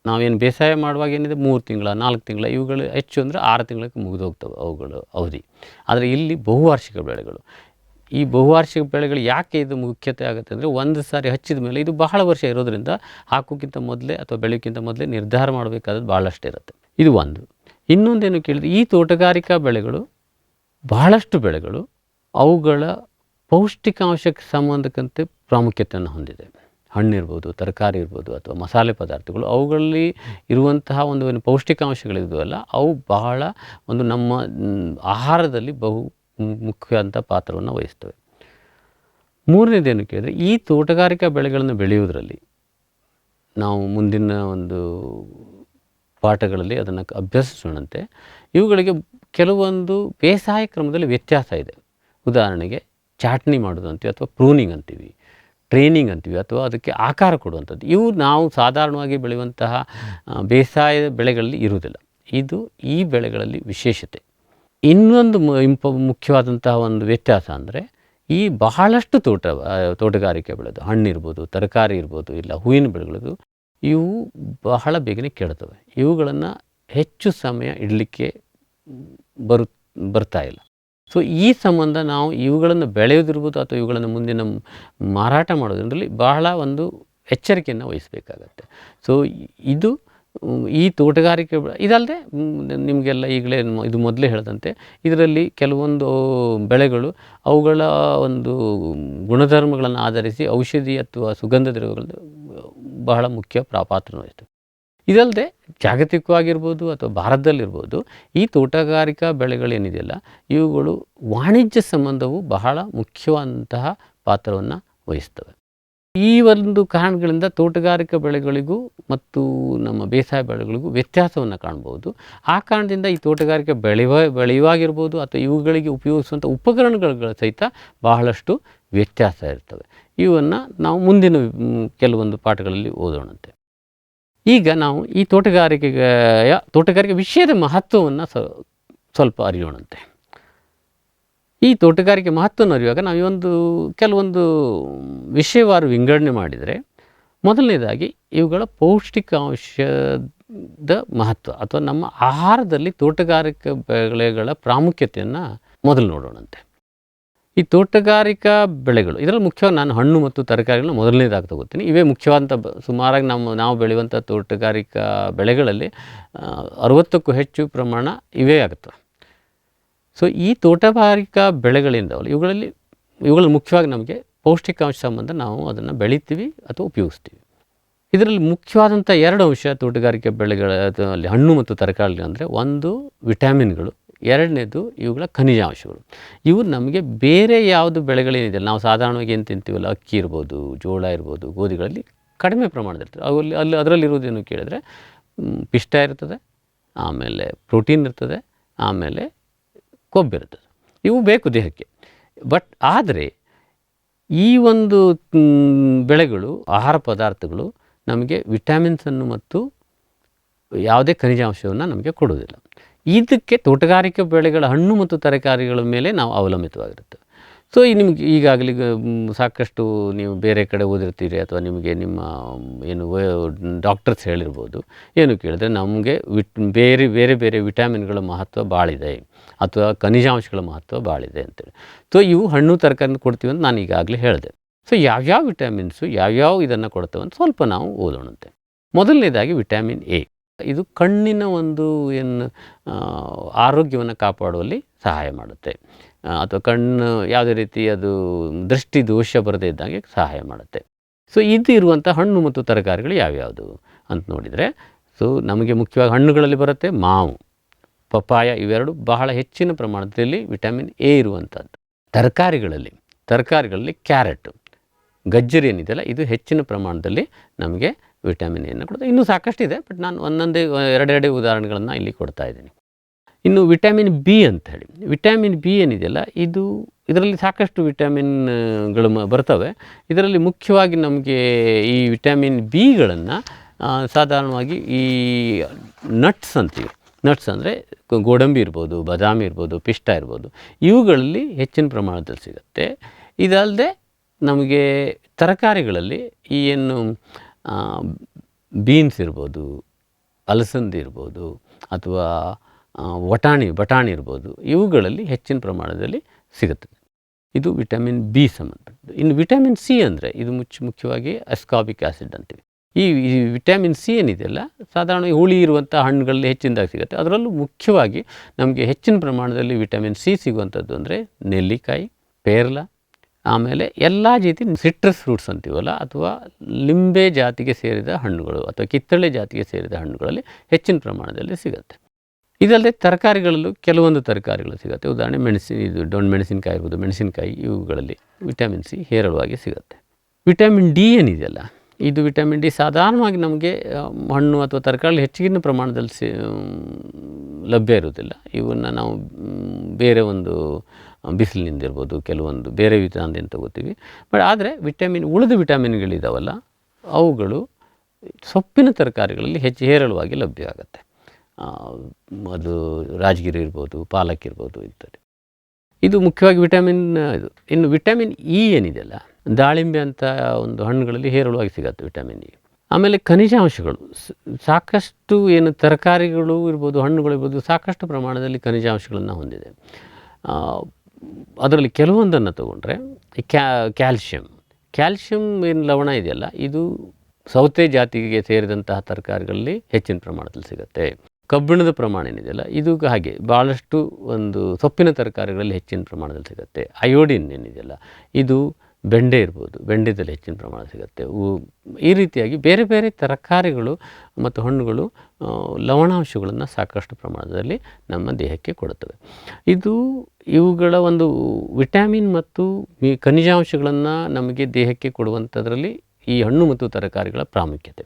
ನಾವೇನು ಬೇಸಾಯ ಮಾಡುವಾಗ ಏನಿದೆ 3 ತಿಂಗಳ 4 ತಿಂಗಳ, ಇವುಗಳು ಹೆಚ್ಚು ಅಂದರೆ 6 ತಿಂಗಳಿಗೆ ಮುಗಿದೋಗ್ತವೆ ಅವುಗಳು ಅವಧಿ. ಆದರೆ ಇಲ್ಲಿ ಬಹುವಾರ್ಷಿಕ ಬೆಳೆಗಳು. ಈ ಬಹುವಾರ್ಷಿಕ ಬೆಳೆಗಳು ಯಾಕೆ ಇದು ಮುಖ್ಯತೆ ಆಗುತ್ತೆ ಅಂದರೆ, ಒಂದು ಸಾರಿ ಹಚ್ಚಿದ ಮೇಲೆ ಇದು ಬಹಳ ವರ್ಷ ಇರೋದರಿಂದ ಹಾಕೋಕ್ಕಿಂತ ಮೊದಲೇ ಅಥವಾ ಬೆಳೆಯೋಕ್ಕಿಂತ ಮೊದಲೇ ನಿರ್ಧಾರ ಮಾಡಬೇಕಾದದ್ದು ಭಾಳಷ್ಟು ಇರುತ್ತೆ. ಇದು ಒಂದು. ಇನ್ನೊಂದೇನು ಕೇಳಿದರೆ, ಈ ತೋಟಗಾರಿಕಾ ಬೆಳೆಗಳು ಬಹಳಷ್ಟು ಬೆಳೆಗಳು ಅವುಗಳ ಪೌಷ್ಟಿಕಾಂಶಕ್ಕೆ ಸಂಬಂಧಕ್ಕಂತೆ ಪ್ರಾಮುಖ್ಯತೆಯನ್ನು ಹೊಂದಿದೆ. ಹಣ್ಣಿರ್ಬೋದು, ತರಕಾರಿ ಇರ್ಬೋದು ಅಥವಾ ಮಸಾಲೆ ಪದಾರ್ಥಗಳು, ಅವುಗಳಲ್ಲಿ ಇರುವಂತಹ ಒಂದು ಪೌಷ್ಟಿಕಾಂಶಗಳಿದ್ವಲ್ಲ, ಅವು ಬಹಳ ನಮ್ಮ ಆಹಾರದಲ್ಲಿ ಮುಖ್ಯ ಅಂತ ಪಾತ್ರವನ್ನು ವಹಿಸ್ತವೆ. ಮೂರನೇದೇನು ಕೇಳಿದರೆ, ಈ ತೋಟಗಾರಿಕಾ ಬೆಳೆಗಳನ್ನು ಬೆಳೆಯುವುದರಲ್ಲಿ ನಾವು ಮುಂದಿನ ಒಂದು ಪಾಠಗಳಲ್ಲಿ ಅದನ್ನು ಅಭ್ಯಸಿಸೋಣಂತೆ. ಇವುಗಳಿಗೆ ಕೆಲವೊಂದು ಬೇಸಾಯ ಕ್ರಮದಲ್ಲಿ ವ್ಯತ್ಯಾಸ ಇದೆ. ಉದಾಹರಣೆಗೆ ಚಾಟ್ನಿ ಮಾಡೋದು ಅಂತೀವಿ ಅಥವಾ ಪ್ರೂನಿಂಗ್ ಅಂತೀವಿ, ಟ್ರೈನಿಂಗ್ ಅಂತೀವಿ ಅಥವಾ ಅದಕ್ಕೆ ಆಕಾರ ಕೊಡುವಂಥದ್ದು. ಇವು ನಾವು ಸಾಧಾರಣವಾಗಿ ಬೆಳೆಯುವಂತಹ ಬೇಸಾಯ ಬೆಳೆಗಳಲ್ಲಿ ಇರುವುದಿಲ್ಲ. ಇದು ಈ ಬೆಳೆಗಳಲ್ಲಿ ವಿಶೇಷತೆ. ಇನ್ನೊಂದು ಮುಖ್ಯವಾದಂತಹ ಒಂದು ವ್ಯತ್ಯಾಸ ಅಂದರೆ, ಈ ಬಹಳಷ್ಟು ತೋಟಗಾರಿಕೆ ಬೆಳೆದು ಹಣ್ಣಿರ್ಬೋದು, ತರಕಾರಿ ಇರ್ಬೋದು, ಇಲ್ಲ ಹೂವಿನ ಬೆಳೆಗಳದು, ಇವು ಬಹಳ ಬೇಗನೆ ಕೆಡ್ತವೆ. ಇವುಗಳನ್ನು ಹೆಚ್ಚು ಸಮಯ ಇಡಲಿಕ್ಕೆ ಬರ್ತಾ ಇಲ್ಲ. ಸೊ ಈ ಸಂಬಂಧ ನಾವು ಇವುಗಳನ್ನು ಬೆಳೆಯೋದಿರ್ಬೋದು ಅಥವಾ ಇವುಗಳನ್ನು ಮುಂದಿನ ಮಾರಾಟ ಮಾಡೋದ್ರಲ್ಲಿ ಬಹಳ ಒಂದು ಎಚ್ಚರಿಕೆಯನ್ನು ವಹಿಸಬೇಕಾಗತ್ತೆ. ಸೊ ಈ ತೋಟಗಾರಿಕೆ ಇದಲ್ಲದೆ ನಿಮಗೆಲ್ಲ ಈಗಲೇ ಇದು ಮೊದಲೇ ಹೇಳಿದಂತೆ, ಇದರಲ್ಲಿ ಕೆಲವೊಂದು ಬೆಳೆಗಳು ಅವುಗಳ ಒಂದು ಗುಣಧರ್ಮಗಳನ್ನು ಆಧರಿಸಿ ಔಷಧಿ ಅಥವಾ ಸುಗಂಧ ದ್ರವ್ಯಗಳು ಬಹಳ ಮುಖ್ಯ ಪಾತ್ರವನ್ನು ವಹಿಸ್ತವೆ. ಇದಲ್ಲದೆ ಜಾಗತಿಕವಾಗಿರ್ಬೋದು ಅಥವಾ ಭಾರತದಲ್ಲಿರ್ಬೋದು, ಈ ತೋಟಗಾರಿಕಾ ಬೆಳೆಗಳೇನಿದೆಯಲ್ಲ, ಇವುಗಳು ವಾಣಿಜ್ಯ ಸಂಬಂಧವು ಬಹಳ ಮುಖ್ಯವಾದಂತಹ ಪಾತ್ರವನ್ನು ವಹಿಸ್ತವೆ. ಈ ಒಂದು ಕಾರಣಗಳಿಂದ ತೋಟಗಾರಿಕಾ ಬೆಳೆಗಳಿಗೂ ಮತ್ತು ನಮ್ಮ ಬೇಸಾಯ ಬೆಳೆಗಳಿಗೂ ವ್ಯತ್ಯಾಸವನ್ನು ಕಾಣ್ಬೋದು. ಆ ಕಾರಣದಿಂದ ಈ ತೋಟಗಾರಿಕೆ ಬೆಳೆಯುವಾಗಿರ್ಬೋದು ಅಥವಾ ಇವುಗಳಿಗೆ ಉಪಯೋಗಿಸುವಂಥ ಉಪಕರಣಗಳ ಸಹಿತ ಬಹಳಷ್ಟು ವ್ಯತ್ಯಾಸ ಇರ್ತವೆ. ಇವನ್ನು ನಾವು ಮುಂದಿನ ಕೆಲವೊಂದು ಪಾಠಗಳಲ್ಲಿ ಓದೋಣಂತೆ. ಈಗ ನಾವು ಈ ತೋಟಗಾರಿಕೆ ವಿಷಯದ ಮಹತ್ವವನ್ನು ಸ್ವಲ್ಪ ಅರಿಯೋಣಂತೆ. ಈ ತೋಟಗಾರಿಕೆ ಮಹತ್ವವನ್ನು ಅರಿಯುವಾಗ ನಾವು ಕೆಲವೊಂದು ವಿಷಯವಾರು ವಿಂಗಡಣೆ ಮಾಡಿದರೆ, ಮೊದಲನೇದಾಗಿ ಇವುಗಳ ಪೌಷ್ಟಿಕಾಂಶದ ಮಹತ್ವ ಅಥವಾ ನಮ್ಮ ಆಹಾರದಲ್ಲಿ ತೋಟಗಾರಿಕಾ ಬೆಳೆಗಳ ಪ್ರಾಮುಖ್ಯತೆಯನ್ನು ಮೊದಲು ನೋಡೋಣಂತೆ. ಈ ತೋಟಗಾರಿಕಾ ಬೆಳೆಗಳು, ಇದರಲ್ಲಿ ಮುಖ್ಯವಾಗಿ ನಾನು ಹಣ್ಣು ಮತ್ತು ತರಕಾರಿಗಳನ್ನ ಮೊದಲನೇದಾಗಿ ತಗೋತೀನಿ. ಇವೇ ಮುಖ್ಯವಾದಂಥ ನಾವು ಬೆಳೆಯುವಂಥ ತೋಟಗಾರಿಕಾ ಬೆಳೆಗಳಲ್ಲಿ 60ಕ್ಕೂ ಹೆಚ್ಚು ಪ್ರಮಾಣ ಇವೇ ಆಗುತ್ತವೆ. ಸೊ ಈ ತೋಟಗಾರಿಕಾ ಬೆಳೆಗಳಿಂದವಲ್ಲ, ಇವುಗಳಲ್ಲಿ ಮುಖ್ಯವಾಗಿ ನಮಗೆ ಪೌಷ್ಟಿಕಾಂಶ ಸಂಬಂಧ ನಾವು ಅದನ್ನು ಬೆಳಿತೀವಿ ಅಥವಾ ಉಪಯೋಗಿಸ್ತೀವಿ. ಇದರಲ್ಲಿ ಮುಖ್ಯವಾದಂಥ 2 ಅಂಶ ತೋಟಗಾರಿಕೆ ಬೆಳೆಗಳಲ್ಲಿ ಹಣ್ಣು ಮತ್ತು ತರಕಾರಿ ಅಂದರೆ, ಒಂದು ವಿಟಮಿನ್ಗಳು, ಎರಡನೇದು ಇವುಗಳ ಖನಿಜಾಂಶಗಳು. ಇವು ನಮಗೆ ಬೇರೆ ಯಾವುದು ಬೆಳೆಗಳೇನಿದೆ, ನಾವು ಸಾಧಾರಣವಾಗಿ ಏನು ತಿಂತೀವಲ್ಲ, ಅಕ್ಕಿ ಇರ್ಬೋದು, ಜೋಳ ಇರ್ಬೋದು, ಗೋಧಿಗಳಲ್ಲಿ ಕಡಿಮೆ ಪ್ರಮಾಣದಲ್ಲಿರ್ತದೆ. ಅದರಲ್ಲಿರೋದೇನು ಕೇಳಿದರೆ ಪಿಷ್ಟ ಇರ್ತದೆ, ಆಮೇಲೆ ಪ್ರೋಟೀನ್ ಇರ್ತದೆ, ಆಮೇಲೆ ಕೊಬ್ಬಿರ್ತದೆ. ಇವು ಬೇಕು ದೇಹಕ್ಕೆ. ಆದರೆ ಈ ಒಂದು ಬೆಳೆಗಳು, ಆಹಾರ ಪದಾರ್ಥಗಳು ನಮಗೆ ವಿಟಮಿನ್ಸನ್ನು ಮತ್ತು ಯಾವುದೇ ಖನಿಜಾಂಶವನ್ನು ನಮಗೆ ಕೊಡೋದಿಲ್ಲ. ಇದಕ್ಕೆ ತೋಟಗಾರಿಕೆ ಬೆಳೆಗಳ ಹಣ್ಣು ಮತ್ತು ತರಕಾರಿಗಳ ಮೇಲೆ ನಾವು ಅವಲಂಬಿತವಾಗಿರುತ್ತೆ. ಸೊ ನಿಮಗೆ ಈಗಾಗಲೇ ಸಾಕಷ್ಟು ನೀವು ಬೇರೆ ಕಡೆ ಓದಿರ್ತೀರಿ ಅಥವಾ ನಿಮಗೆ ನಿಮ್ಮ ಡಾಕ್ಟರ್ಸ್ ಹೇಳಿರ್ಬೋದು. ಏನು ಕೇಳಿದ್ರೆ, ನಮಗೆ ಬೇರೆ ಬೇರೆ ವಿಟಮಿನ್ಗಳ ಮಹತ್ವ ಭಾಳಿದೆ ಅಥವಾ ಖನಿಜಾಂಶಗಳ ಮಹತ್ವ ಭಾಳಿದೆ ಅಂತೇಳಿ. ಸೊ ಇವು ಹಣ್ಣು ತರಕಾರಿನ ಕೊಡ್ತೀವಿ ಅಂತ ನಾನು ಈಗಾಗಲೇ ಹೇಳಿದೆ. ಸೊ ಯಾವ್ಯಾವ ವಿಟಮಿನ್ಸು ಯಾವ್ಯಾವ ಇದನ್ನು ಕೊಡ್ತವೆ ಅಂತ ಸ್ವಲ್ಪ ನಾವು ಓದೋಣಂತೆ. ಮೊದಲನೇದಾಗಿ ವಿಟಮಿನ್ ಎ. ಇದು ಕಣ್ಣಿನ ಒಂದು ಏನು ಆರೋಗ್ಯವನ್ನು ಕಾಪಾಡುವಲ್ಲಿ ಸಹಾಯ ಮಾಡುತ್ತೆ, ಅಥವಾ ಕಣ್ಣು ಯಾವುದೇ ರೀತಿ ಅದು ದೃಷ್ಟಿ ದೋಷ ಬರದೇ ಇದ್ದಂಗೆ ಸಹಾಯ ಮಾಡುತ್ತೆ. ಸೊ ಇದು ಇರುವಂಥ ಹಣ್ಣು ಮತ್ತು ತರಕಾರಿಗಳು ಯಾವ್ಯಾವುದು ಅಂತ ನೋಡಿದರೆ, ಸೊ ನಮಗೆ ಮುಖ್ಯವಾಗಿ ಹಣ್ಣುಗಳಲ್ಲಿ ಬರುತ್ತೆ ಮಾವು, ಪಪಾಯ, ಇವೆರಡು ಬಹಳ ಹೆಚ್ಚಿನ ಪ್ರಮಾಣದಲ್ಲಿ ವಿಟಮಿನ್ ಎ ಇರುವಂಥದ್ದು. ತರಕಾರಿಗಳಲ್ಲಿ ಕ್ಯಾರೆಟ್, ಗಜ್ಜರಿ ಏನಿದೆಯಲ್ಲ, ಇದು ಹೆಚ್ಚಿನ ಪ್ರಮಾಣದಲ್ಲಿ ನಮಗೆ ವಿಟಮಿನ್ ಎನ್ನು ಕೊಡುತ್ತೆ. ಇನ್ನೂ ಸಾಕಷ್ಟಿದೆ, ಬಟ್ ನಾನು ಒಂದೊಂದೇ ಎರಡೆರಡೇ ಉದಾಹರಣೆಗಳನ್ನು ಇಲ್ಲಿ ಕೊಡ್ತಾ ಇದ್ದೀನಿ. ಇನ್ನು ವಿಟಮಿನ್ ಬಿ ಅಂತ ಹೇಳಿ, ವಿಟಮಿನ್ ಬಿ ಏನಿದೆಯಲ್ಲ, ಇದರಲ್ಲಿ ಸಾಕಷ್ಟು ವಿಟಮಿನ್ಗಳು ಬರ್ತವೆ. ಇದರಲ್ಲಿ ಮುಖ್ಯವಾಗಿ ನಮಗೆ ಈ ವಿಟಮಿನ್ ಬಿಗಳನ್ನು ಸಾಧಾರಣವಾಗಿ ಈ ನಟ್ಸ್ ಅಂತೀವಿ. ನಟ್ಸ್ ಅಂದರೆ ಗೋಡಂಬಿ ಇರ್ಬೋದು, ಬಾದಾಮಿ ಇರ್ಬೋದು, ಪಿಷ್ಟ ಇರ್ಬೋದು, ಇವುಗಳಲ್ಲಿ ಹೆಚ್ಚಿನ ಪ್ರಮಾಣದಲ್ಲಿ ಸಿಗುತ್ತೆ. ಇದಲ್ಲದೆ ನಮಗೆ ತರಕಾರಿಗಳಲ್ಲಿ ಈ ಏನು ಬೀನ್ಸ್ ಇರ್ಬೋದು, ಅಲಸಂದಿ ಇರ್ಬೋದು, ಅಥವಾ ಬಟಾಣಿ ಇರ್ಬೋದು, ಇವುಗಳಲ್ಲಿ ಹೆಚ್ಚಿನ ಪ್ರಮಾಣದಲ್ಲಿ ಸಿಗುತ್ತದೆ. ಇದು ವಿಟಮಿನ್ ಬಿ ಸಂಬಂಧಪಟ್ಟದ್ದು. ಇನ್ನು ವಿಟಮಿನ್ ಸಿ ಅಂದರೆ ಇದು ಮುಖ್ಯವಾಗಿ ಅಸ್ಕಾಬಿಕ್ ಆ್ಯಸಿಡ್ ಅಂತೀವಿ. ಈ ವಿಟಮಿನ್ ಸಿ ಏನಿದೆಯಲ್ಲ, ಸಾಧಾರಣ ಹುಳಿ ಇರುವಂಥ ಹಣ್ಣುಗಳಲ್ಲಿ ಹೆಚ್ಚಿನದಾಗಿ ಸಿಗುತ್ತೆ. ಅದರಲ್ಲೂ ಮುಖ್ಯವಾಗಿ ನಮಗೆ ಹೆಚ್ಚಿನ ಪ್ರಮಾಣದಲ್ಲಿ ವಿಟಮಿನ್ ಸಿ ಸಿಗುವಂಥದ್ದು ಅಂದರೆ ನೆಲ್ಲಿಕಾಯಿ, ಪೇರಲ, ಆಮೇಲೆ ಎಲ್ಲ ರೀತಿ ಸಿಟ್ರಸ್ ಫ್ರೂಟ್ಸ್ ಅಂತೀವಲ್ಲ, ಅಥವಾ ಲಿಂಬೆ ಜಾತಿಗೆ ಸೇರಿದ ಹಣ್ಣುಗಳು ಅಥವಾ ಕಿತ್ತಳೆ ಜಾತಿಗೆ ಸೇರಿದ ಹಣ್ಣುಗಳಲ್ಲಿ ಹೆಚ್ಚಿನ ಪ್ರಮಾಣದಲ್ಲಿ ಸಿಗುತ್ತೆ. ಇದಲ್ಲದೆ ತರಕಾರಿಗಳಲ್ಲೂ ಕೆಲವೊಂದು ತರಕಾರಿಗಳು ಸಿಗುತ್ತೆ. ಉದಾಹರಣೆ ಮೆಣಸಿನಕಾಯಿ ಇರ್ಬೋದು, ಮೆಣಸಿನಕಾಯಿ, ಇವುಗಳಲ್ಲಿ ವಿಟಮಿನ್ ಸಿ ಹೇರಳವಾಗಿ ಸಿಗುತ್ತೆ. ವಿಟಮಿನ್ ಡಿ ಏನಿದೆಯಲ್ಲ, ಇದು ವಿಟಮಿನ್ ಡಿ ಸಾಧಾರಣವಾಗಿ ನಮಗೆ ಹಣ್ಣು ಅಥವಾ ತರಕಾರಿ ಹೆಚ್ಚಿನ ಪ್ರಮಾಣದಲ್ಲಿ ಲಭ್ಯ ಇರುವುದಿಲ್ಲ. ಇವನ್ನು ನಾವು ಬೇರೆ ಒಂದು ಬಿಸಿಲಿನಿಂದ ಇರ್ಬೋದು, ಕೆಲವೊಂದು ಬೇರೆ ವಿಧಾನದಿಂದ ತಗೋತೀವಿ. ಬಟ್ ಆದರೆ ಉಳಿದ ವಿಟಮಿನ್ಗಳಿದಾವಲ್ಲ, ಅವುಗಳು ಸೊಪ್ಪಿನ ತರಕಾರಿಗಳಲ್ಲಿ ಹೇರಳವಾಗಿ ಲಭ್ಯ ಆಗುತ್ತೆ. ಅದು ರಾಜಗಿರಿ ಇರ್ಬೋದು, ಪಾಲಕ್ ಇರ್ಬೋದು, ಇರ್ತದೆ. ಇದು ಮುಖ್ಯವಾಗಿ ವಿಟಮಿನ್ ಇದು. ಇನ್ನು ವಿಟಮಿನ್ ಇ ಏನಿದೆಯಲ್ಲ, ದಾಳಿಂಬೆ ಅಂತ ಒಂದು ಹಣ್ಣುಗಳಲ್ಲಿ ಹೇರಳವಾಗಿ ಸಿಗುತ್ತೆ ವಿಟಮಿನ್ ಇ. ಆಮೇಲೆ ಖನಿಜಾಂಶಗಳು ಸಾಕಷ್ಟು ಏನು ತರಕಾರಿಗಳು ಇರ್ಬೋದು, ಹಣ್ಣುಗಳು ಇರ್ಬೋದು, ಸಾಕಷ್ಟು ಪ್ರಮಾಣದಲ್ಲಿ ಖನಿಜಾಂಶಗಳನ್ನು ಹೊಂದಿದೆ. ಅದರಲ್ಲಿ ಕೆಲವೊಂದನ್ನು ತಗೊಂಡ್ರೆ ಕ್ಯಾಲ್ಶಿಯಂ ಏನು ಲವಣ ಇದೆಯಲ್ಲ, ಇದು ಸೌತೆ ಜಾತಿಗೆ ಸೇರಿದಂತಹ ತರಕಾರಿಗಳಲ್ಲಿ ಹೆಚ್ಚಿನ ಪ್ರಮಾಣದಲ್ಲಿ ಸಿಗುತ್ತೆ. ಕಬ್ಬಿಣದ ಪ್ರಮಾಣ ಏನಿದೆಯಲ್ಲ, ಇದು ಹಾಗೆ ಭಾಳಷ್ಟು ಒಂದು ಸೊಪ್ಪಿನ ತರಕಾರಿಗಳಲ್ಲಿ ಹೆಚ್ಚಿನ ಪ್ರಮಾಣದಲ್ಲಿ ಸಿಗುತ್ತೆ. ಅಯೋಡಿನ್ ಏನಿದೆಯಲ್ಲ, ಇದು ಬೆಂಡೆ ಇರ್ಬೋದು, ಬೆಂಡೆದಲ್ಲಿ ಹೆಚ್ಚಿನ ಪ್ರಮಾಣ ಸಿಗುತ್ತೆ. ಈ ರೀತಿಯಾಗಿ ಬೇರೆ ಬೇರೆ ತರಕಾರಿಗಳು ಮತ್ತು ಹಣ್ಣುಗಳು ಲವಣಾಂಶಗಳನ್ನು ಸಾಕಷ್ಟು ಪ್ರಮಾಣದಲ್ಲಿ ನಮ್ಮ ದೇಹಕ್ಕೆ ಕೊಡುತ್ತವೆ. ಇವುಗಳ ಒಂದು ವಿಟಮಿನ್ ಮತ್ತು ಖನಿಜಾಂಶಗಳನ್ನು ನಮಗೆ ದೇಹಕ್ಕೆ ಕೊಡುವಂಥದ್ರಲ್ಲಿ ಈ ಹಣ್ಣು ಮತ್ತು ತರಕಾರಿಗಳ ಪ್ರಾಮುಖ್ಯತೆ.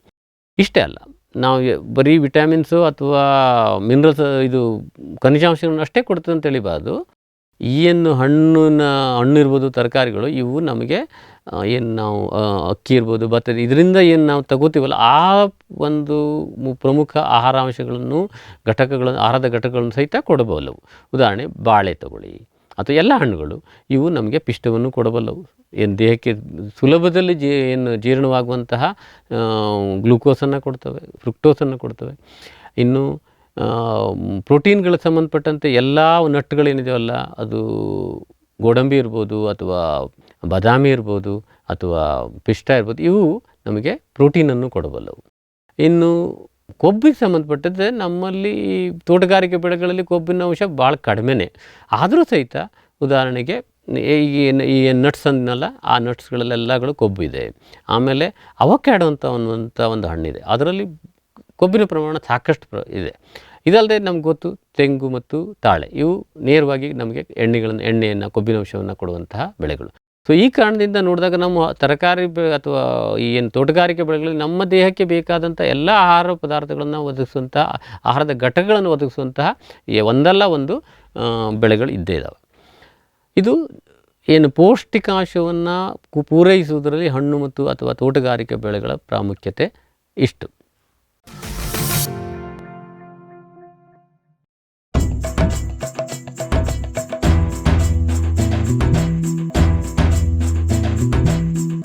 ಇಷ್ಟೇ ಅಲ್ಲ, ನಾವು ಬರೀ ವಿಟಮಿನ್ಸು ಅಥವಾ ಮಿನರಲ್ಸ್ ಖನಿಜಾಂಶಗಳನ್ನು ಅಷ್ಟೇ ಕೊಡ್ತದೆ ಅಂತ ತಿಳಿಬಾರ್ದು. ಏನು ಹಣ್ಣು ಇರ್ಬೋದು, ತರಕಾರಿಗಳು, ಇವು ನಮಗೆ ಏನು ನಾವು ಅಕ್ಕಿ ಇರ್ಬೋದು, ಭತ್ತ, ಇದರಿಂದ ಏನು ನಾವು ತಗೋತೀವಲ್ಲ, ಆ ಒಂದು ಪ್ರಮುಖ ಆಹಾರಾಂಶಗಳನ್ನು ಆಹಾರದ ಘಟಕಗಳನ್ನು ಸಹಿತ ಕೊಡಬಲ್ಲವು. ಉದಾಹರಣೆ ಬಾಳೆ ತಗೊಳ್ಳಿ, ಅಥವಾ ಎಲ್ಲ ಹಣ್ಣುಗಳು ಇವು ನಮಗೆ ಪಿಷ್ಟವನ್ನು ಕೊಡಬಲ್ಲವು. ಏನು ದೇಹಕ್ಕೆ ಸುಲಭದಲ್ಲಿ ಜೀರ್ಣವಾಗುವಂತಹ ಗ್ಲೂಕೋಸನ್ನು ಕೊಡ್ತವೆ, ಫ್ರುಕ್ಟೋಸನ್ನು ಕೊಡ್ತವೆ. ಇನ್ನು ಪ್ರೋಟೀನ್ಗಳಿಗೆ ಸಂಬಂಧಪಟ್ಟಂತೆ ಎಲ್ಲ ನಟ್ಟುಗಳೇನಿದೆಯಲ್ಲ, ಅದು ಗೋಡಂಬಿ ಇರ್ಬೋದು, ಅಥವಾ ಬಾದಾಮಿ ಇರ್ಬೋದು, ಅಥವಾ ಪಿಷ್ಟ ಇರ್ಬೋದು, ಇವು ನಮಗೆ ಪ್ರೋಟೀನನ್ನು ಕೊಡಬಲ್ಲವು. ಇನ್ನು ಕೊಬ್ಬಿಗೆ ಸಂಬಂಧಪಟ್ಟಂತೆ ನಮ್ಮಲ್ಲಿ ತೋಟಗಾರಿಕೆ ಬೆಳೆಗಳಲ್ಲಿ ಕೊಬ್ಬಿನ ಅಂಶ ಭಾಳ ಕಡಿಮೆನೇ. ಆದರೂ ಸಹಿತ ಉದಾಹರಣೆಗೆ ಈ ನಟ್ಸ್ ಅಂದನಲ್ಲ, ಆ ನಟ್ಸ್ಗಳಲ್ಲೆಲ್ಲಗಳು ಕೊಬ್ಬು ಇದೆ. ಆಮೇಲೆ ಅವಕ್ಯಾಡೋ ಅಂತ ಒಂದು ಹಣ್ಣಿದೆ, ಅದರಲ್ಲಿ ಕೊಬ್ಬಿನ ಪ್ರಮಾಣ ಸಾಕಷ್ಟು ಇದೆ. ಇದಲ್ಲದೆ ನಮ್ಗೆ ಗೊತ್ತು, ತೆಂಗು ಮತ್ತು ತಾಳೆ, ಇವು ನೇರವಾಗಿ ನಮಗೆ ಎಣ್ಣೆಯನ್ನು, ಕೊಬ್ಬಿನ ಅಂಶವನ್ನು ಕೊಡುವಂತಹ ಬೆಳೆಗಳು. ಸೊ ಈ ಕಾರಣದಿಂದ ನೋಡಿದಾಗ ನಮ್ಮ ತರಕಾರಿ ಅಥವಾ ಏನು ತೋಟಗಾರಿಕೆ ಬೆಳೆಗಳಲ್ಲಿ ನಮ್ಮ ದೇಹಕ್ಕೆ ಬೇಕಾದಂಥ ಎಲ್ಲ ಆಹಾರ ಪದಾರ್ಥಗಳನ್ನು ಒದಗಿಸುವಂಥ, ಆಹಾರದ ಘಟಕಗಳನ್ನು ಒದಗಿಸುವಂತಹ ಒಂದಲ್ಲ ಒಂದು ಬೆಳೆಗಳು ಇದ್ದೇ ಇದ್ದಾವೆ. ಇದು ಏನು ಪೌಷ್ಟಿಕಾಂಶವನ್ನು ಪೂರೈಸುವುದರಲ್ಲಿ ಹಣ್ಣು ಮತ್ತು ಅಥವಾ ತೋಟಗಾರಿಕೆ ಬೆಳೆಗಳ ಪ್ರಾಮುಖ್ಯತೆ ಇಷ್ಟು.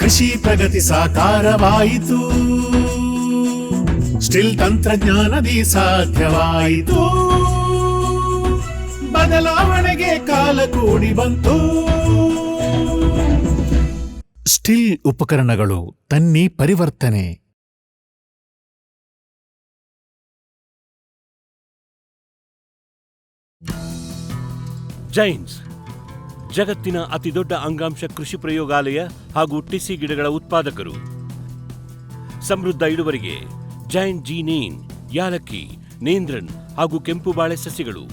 ಕೃಷಿ ಪ್ರಗತಿ ಸಾಕಾರವಾಯಿತು, ಸ್ಟಿಲ್ ತಂತ್ರಜ್ಞಾನದಿ ಸಾಧ್ಯವಾಯಿತು, ಬದಲಾವಣೆಗೆ ಕಾಲ ಕೂಡಿ ಬಂತು. ಸ್ಟಿಲ್ ಉಪಕರಣಗಳು ತನ್ನಿ ಪರಿವರ್ತನೆ. ಜೈನ್ಸ್ ಜಗತ್ತಿನ ಅತಿದೊಡ್ಡ ಅಂಗಾಂಶ ಕೃಷಿ ಪ್ರಯೋಗಾಲಯ ಹಾಗೂ ಟಿಸಿ ಗಿಡಗಳ ಉತ್ಪಾದಕರು. ಸಮೃದ್ಧ ಇಳುವರಿಗೆ ಜೈನ್ ಜೀನೇನ್, ಯಾಲಕ್ಕಿ, ನೇಂದ್ರನ್ ಹಾಗೂ ಕೆಂಪು ಬಾಳೆ ಸಸಿಗಳು,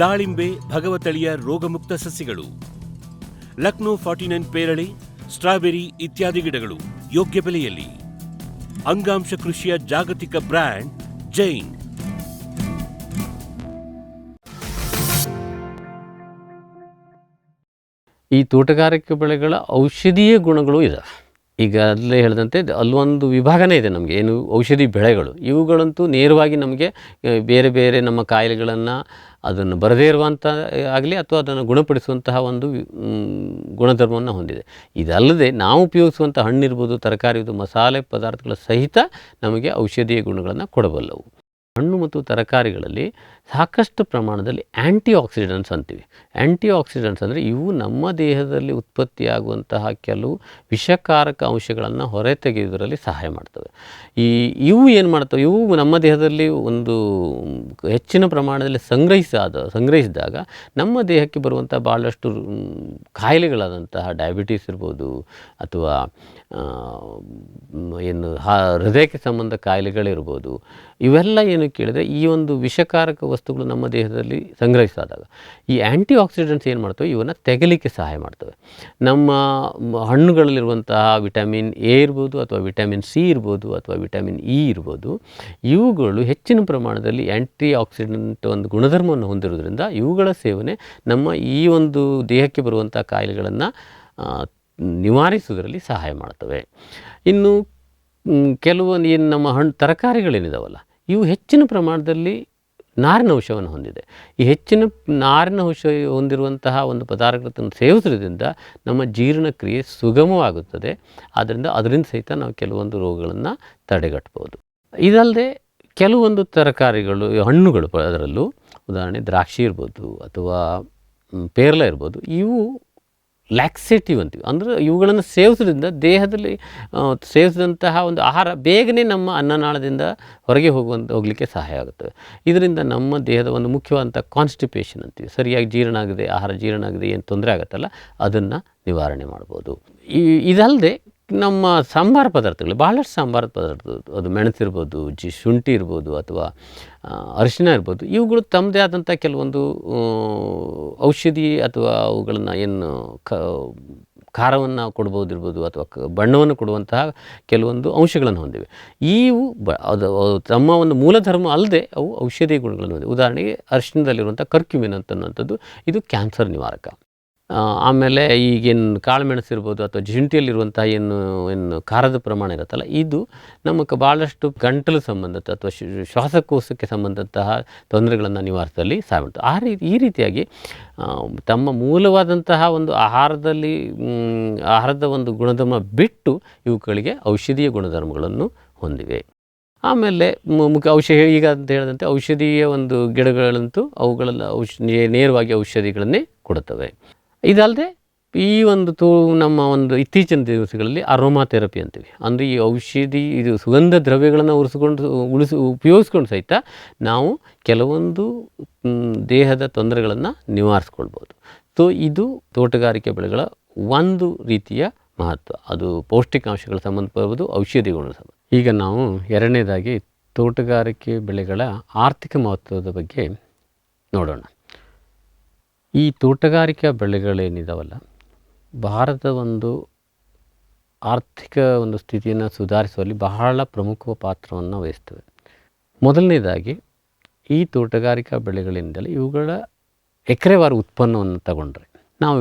ದಾಳಿಂಬೆ, ಭಗವತಳಿಯ ರೋಗಮುಕ್ತ ಸಸಿಗಳು, ಲಕ್ನೋ 49 ಪೇರಳೆ, ಸ್ಟ್ರಾಬೆರಿ ಇತ್ಯಾದಿ ಗಿಡಗಳು ಯೋಗ್ಯ ಬೆಲೆಯಲ್ಲಿ. ಅಂಗಾಂಶ ಕೃಷಿಯ ಜಾಗತಿಕ ಬ್ರ್ಯಾಂಡ್ ಜೈನ್. ಈ ತೋಟಗಾರಿಕೆ ಬೆಳೆಗಳ ಔಷಧೀಯ ಗುಣಗಳು ಇದಾವೆ. ಈಗ ಅಲ್ಲೇ ಹೇಳಿದಂತೆ ಅಲ್ಲೊಂದು ವಿಭಾಗನೇ ಇದೆ ನಮಗೆ, ಏನು ಔಷಧಿ ಬೆಳೆಗಳು. ಇವುಗಳಂತೂ ನೇರವಾಗಿ ನಮಗೆ ಬೇರೆ ಬೇರೆ ನಮ್ಮ ಕಾಯಿಲೆಗಳನ್ನು ಅದನ್ನು ಬರದೇ ಇರುವಂಥ ಆಗಲಿ ಅಥವಾ ಅದನ್ನು ಗುಣಪಡಿಸುವಂತಹ ಒಂದು ಗುಣಧರ್ಮವನ್ನು ಹೊಂದಿದೆ. ಇದಲ್ಲದೆ ನಾವು ಉಪಯೋಗಿಸುವಂಥ ಹಣ್ಣಿರ್ಬೋದು, ತರಕಾರಿ ಇರ್ಬೋದು, ಮಸಾಲೆ ಪದಾರ್ಥಗಳ ಸಹಿತ ನಮಗೆ ಔಷಧೀಯ ಗುಣಗಳನ್ನು ಕೊಡಬಲ್ಲವು. ಹಣ್ಣು ಮತ್ತು ತರಕಾರಿಗಳಲ್ಲಿ ಸಾಕಷ್ಟು ಪ್ರಮಾಣದಲ್ಲಿ ಆ್ಯಂಟಿ ಆಕ್ಸಿಡೆಂಟ್ಸ್ ಅಂತೀವಿ. ಆ್ಯಂಟಿ ಆಕ್ಸಿಡೆಂಟ್ಸ್ ಅಂದರೆ ಇವು ನಮ್ಮ ದೇಹದಲ್ಲಿ ಉತ್ಪತ್ತಿಯಾಗುವಂತಹ ಕೆಲವು ವಿಷಕಾರಕ ಅಂಶಗಳನ್ನು ಹೊರತೆಗೆಯುವುದರಲ್ಲಿ ಸಹಾಯ ಮಾಡ್ತವೆ. ಇವು ಏನು ಮಾಡ್ತವೆ, ಇವು ನಮ್ಮ ದೇಹದಲ್ಲಿ ಒಂದು ಹೆಚ್ಚಿನ ಪ್ರಮಾಣದಲ್ಲಿ ಸಂಗ್ರಹಿಸಿದಾಗ ನಮ್ಮ ದೇಹಕ್ಕೆ ಬರುವಂಥ ಭಾಳಷ್ಟು ಕಾಯಿಲೆಗಳಾದಂತಹ ಡಯಾಬಿಟೀಸ್ ಇರ್ಬೋದು ಅಥವಾ ಹೃದಯಕ್ಕೆ ಸಂಬಂಧ ಕಾಯಿಲೆಗಳಿರ್ಬೋದು, ಇವೆಲ್ಲ ಏನು ಕೇಳಿದರೆ ಈ ಒಂದು ವಿಷಕಾರಕ ವಸ್ತುಗಳು ನಮ್ಮ ದೇಹದಲ್ಲಿ ಸಂಗ್ರಹಿಸಿದಾಗ ಈ ಆ್ಯಂಟಿ ಆಕ್ಸಿಡೆಂಟ್ಸ್ ಏನು ಮಾಡ್ತವೆ, ಇವನ್ನು ತೆಗಲಿಕ್ಕೆ ಸಹಾಯ ಮಾಡ್ತವೆ. ನಮ್ಮ ಹಣ್ಣುಗಳಲ್ಲಿರುವಂತಹ ವಿಟಮಿನ್ ಎ ಇರ್ಬೋದು ಅಥವಾ ವಿಟಮಿನ್ ಸಿ ಇರ್ಬೋದು ಅಥವಾ ವಿಟಮಿನ್ ಇ ಇರ್ಬೋದು, ಇವುಗಳು ಹೆಚ್ಚಿನ ಪ್ರಮಾಣದಲ್ಲಿ ಆ್ಯಂಟಿ ಆಕ್ಸಿಡೆಂಟ್ ಒಂದು ಗುಣಧರ್ಮವನ್ನು ಹೊಂದಿರೋದ್ರಿಂದ ಇವುಗಳ ಸೇವನೆ ನಮ್ಮ ಈ ಒಂದು ದೇಹಕ್ಕೆ ಬರುವಂಥ ಕಾಯಿಲೆಗಳನ್ನು ನಿವಾರಿಸುವುದರಲ್ಲಿ ಸಹಾಯ ಮಾಡ್ತವೆ. ಇನ್ನು ಕೆಲವೊಂದು ಏನು ನಮ್ಮ ತರಕಾರಿಗಳೇನಿದಾವಲ್ಲ, ಇವು ಹೆಚ್ಚಿನ ಪ್ರಮಾಣದಲ್ಲಿ ನಾರಿನ ಅಂಶವನ್ನು ಹೊಂದಿದೆ. ಈ ಹೆಚ್ಚಿನ ನಾರಿನ ಅಂಶ ಹೊಂದಿರುವಂತಹ ಒಂದು ಪದಾರ್ಥಗಳನ್ನು ಸೇವಿಸೋದ್ರಿಂದ ನಮ್ಮ ಜೀರ್ಣಕ್ರಿಯೆ ಸುಗಮವಾಗುತ್ತದೆ. ಆದ್ದರಿಂದ ಅದರಿಂದ ಸಹಿತ ನಾವು ಕೆಲವೊಂದು ರೋಗಗಳನ್ನು ತಡೆಗಟ್ಟಬಹುದು. ಇದಲ್ಲದೆ ಕೆಲವೊಂದು ತರಕಾರಿಗಳು, ಹಣ್ಣುಗಳು, ಅದರಲ್ಲೂ ಉದಾಹರಣೆ ದ್ರಾಕ್ಷಿ ಇರ್ಬೋದು ಅಥವಾ ಪೇರಲ ಇರ್ಬೋದು, ಇವು ಲ್ಯಾಕ್ಸೇಟಿವ್ ಅಂತೀವಿ. ಅಂದರೆ ಇವುಗಳನ್ನು ಸೇವಿಸೋದ್ರಿಂದ ದೇಹದಲ್ಲಿ ಸೇವಿಸಿದಂತಹ ಒಂದು ಆಹಾರ ಬೇಗನೆ ನಮ್ಮ ಅನ್ನನಾಳದಿಂದ ಹೊರಗೆ ಹೋಗಲಿಕ್ಕೆ ಸಹಾಯ ಆಗುತ್ತವೆ. ಇದರಿಂದ ನಮ್ಮ ದೇಹದ ಒಂದು ಮುಖ್ಯವಾದಂಥ ಕಾನ್ಸ್ಟಿಪೇಷನ್ ಅಂತೀವಿ, ಸರಿಯಾಗಿ ಜೀರ್ಣ ಆಗಿದೆ, ಆಹಾರ ಜೀರ್ಣ ಆಗಿದೆ, ಏನು ತೊಂದರೆ ಆಗುತ್ತಲ್ಲ ಅದನ್ನು ನಿವಾರಣೆ ಮಾಡ್ಬೋದು. ಇದಲ್ಲದೆ ನಮ್ಮ ಸಾಂಬಾರು ಪದಾರ್ಥಗಳು, ಭಾಳಷ್ಟು ಸಾಂಬಾರು ಪದಾರ್ಥ, ಅದು ಮೆಣಸಿರ್ಬೋದು, ಶುಂಠಿ ಇರ್ಬೋದು ಅಥವಾ ಅರಿಶಿನ ಇರ್ಬೋದು, ಇವುಗಳು ತಮ್ಮದೇ ಆದಂಥ ಕೆಲವೊಂದು ಔಷಧಿ ಅಥವಾ ಅವುಗಳನ್ನು ಏನು ಖಾರವನ್ನು ಕೊಡ್ಬೋದಿರ್ಬೋದು ಅಥವಾ ಬಣ್ಣವನ್ನು ಕೊಡುವಂತಹ ಕೆಲವೊಂದು ಅಂಶಗಳನ್ನು ಹೊಂದಿವೆ. ಇವು ಅದು ತಮ್ಮ ಒಂದು ಮೂಲಧರ್ಮ ಅಲ್ಲದೆ ಅವು ಔಷಧಿ ಗುಣಗಳನ್ನು ಹೊಂದಿವೆ. ಉದಾಹರಣೆಗೆ ಅರಿಶಿನದಲ್ಲಿರುವಂಥ ಕರ್ಕ್ಯುಮಿನ್ ಅಂತನ್ನುವಂಥದ್ದು ಇದು ಕ್ಯಾನ್ಸರ್ ನಿವಾರಕ. ಆಮೇಲೆ ಈಗೇನು ಕಾಳು ಮೆಣಸಿರ್ಬೋದು ಅಥವಾ ಶುಂಠಿಯಲ್ಲಿರುವಂಥ ಏನು ಖಾರದ ಪ್ರಮಾಣ ಇರುತ್ತಲ್ಲ, ಇದು ನಮಗೆ ಭಾಳಷ್ಟು ಗಂಟಲು ಸಂಬಂಧಿತ ಅಥವಾ ಶ್ವಾಸಕೋಶಕ್ಕೆ ಸಂಬಂಧಂತಹ ತೊಂದರೆಗಳನ್ನು ನಿವಾರಿಸಲು ಸಹಾಯ ಮಾಡ್ತದೆ. ಈ ರೀತಿಯಾಗಿ ತಮ್ಮ ಮೂಲವಾದಂತಹ ಒಂದು ಆಹಾರದ ಒಂದು ಗುಣಧರ್ಮ ಬಿಟ್ಟು ಇವುಗಳಿಗೆ ಔಷಧೀಯ ಗುಣಧರ್ಮಗಳನ್ನು ಹೊಂದಿವೆ. ಆಮೇಲೆ ಈಗ ಅಂತ ಹೇಳಿದಂತೆ ಔಷಧೀಯ ಒಂದು ಗಿಡಗಳಂತೂ ಅವುಗಳೆಲ್ಲ ನೇರವಾಗಿ ಔಷಧಿಗಳನ್ನೇ ಕೊಡುತ್ತವೆ. ಇದಲ್ಲದೆ ಈ ಒಂದು ನಮ್ಮ ಒಂದು ಇತ್ತೀಚಿನ ದಿವಸಗಳಲ್ಲಿ ಅರೋಮಾ ಥೆರಪಿ ಅಂತೀವಿ. ಅಂದರೆ ಈ ಔಷಧಿ ಇದು ಸುಗಂಧ ದ್ರವ್ಯಗಳನ್ನು ಉಪಯೋಗಿಸ್ಕೊಂಡು ಸಹಿತ ನಾವು ಕೆಲವೊಂದು ದೇಹದ ತೊಂದರೆಗಳನ್ನು ನಿವಾರಿಸ್ಕೊಳ್ಬೋದು. ಸೊ ಇದು ತೋಟಗಾರಿಕೆ ಬೆಳೆಗಳ ಒಂದು ರೀತಿಯ ಮಹತ್ವ. ಅದು ಪೌಷ್ಟಿಕಾಂಶಗಳ ಸಂಬಂಧಪಡ್ಬೋದು, ಔಷಧಿ ಗುಣ ಸಂಬಂಧ. ಈಗ ನಾವು ಎರಡನೇದಾಗಿ ತೋಟಗಾರಿಕೆ ಬೆಳೆಗಳ ಆರ್ಥಿಕ ಮಹತ್ವದ ಬಗ್ಗೆ ನೋಡೋಣ. ಈ ತೋಟಗಾರಿಕಾ ಬೆಳೆಗಳೇನಿದಾವಲ್ಲ, ಭಾರತದ ಒಂದು ಆರ್ಥಿಕ ಒಂದು ಸ್ಥಿತಿಯನ್ನು ಸುಧಾರಿಸುವಲ್ಲಿ ಬಹಳ ಪ್ರಮುಖ ಪಾತ್ರವನ್ನು ವಹಿಸ್ತವೆ. ಮೊದಲನೇದಾಗಿ ಈ ತೋಟಗಾರಿಕಾ ಬೆಳೆಗಳಿಂದಲೇ ಇವುಗಳ ಎಕರೆವಾರು ಉತ್ಪನ್ನವನ್ನು ತಗೊಂಡ್ರೆ, ನಾವು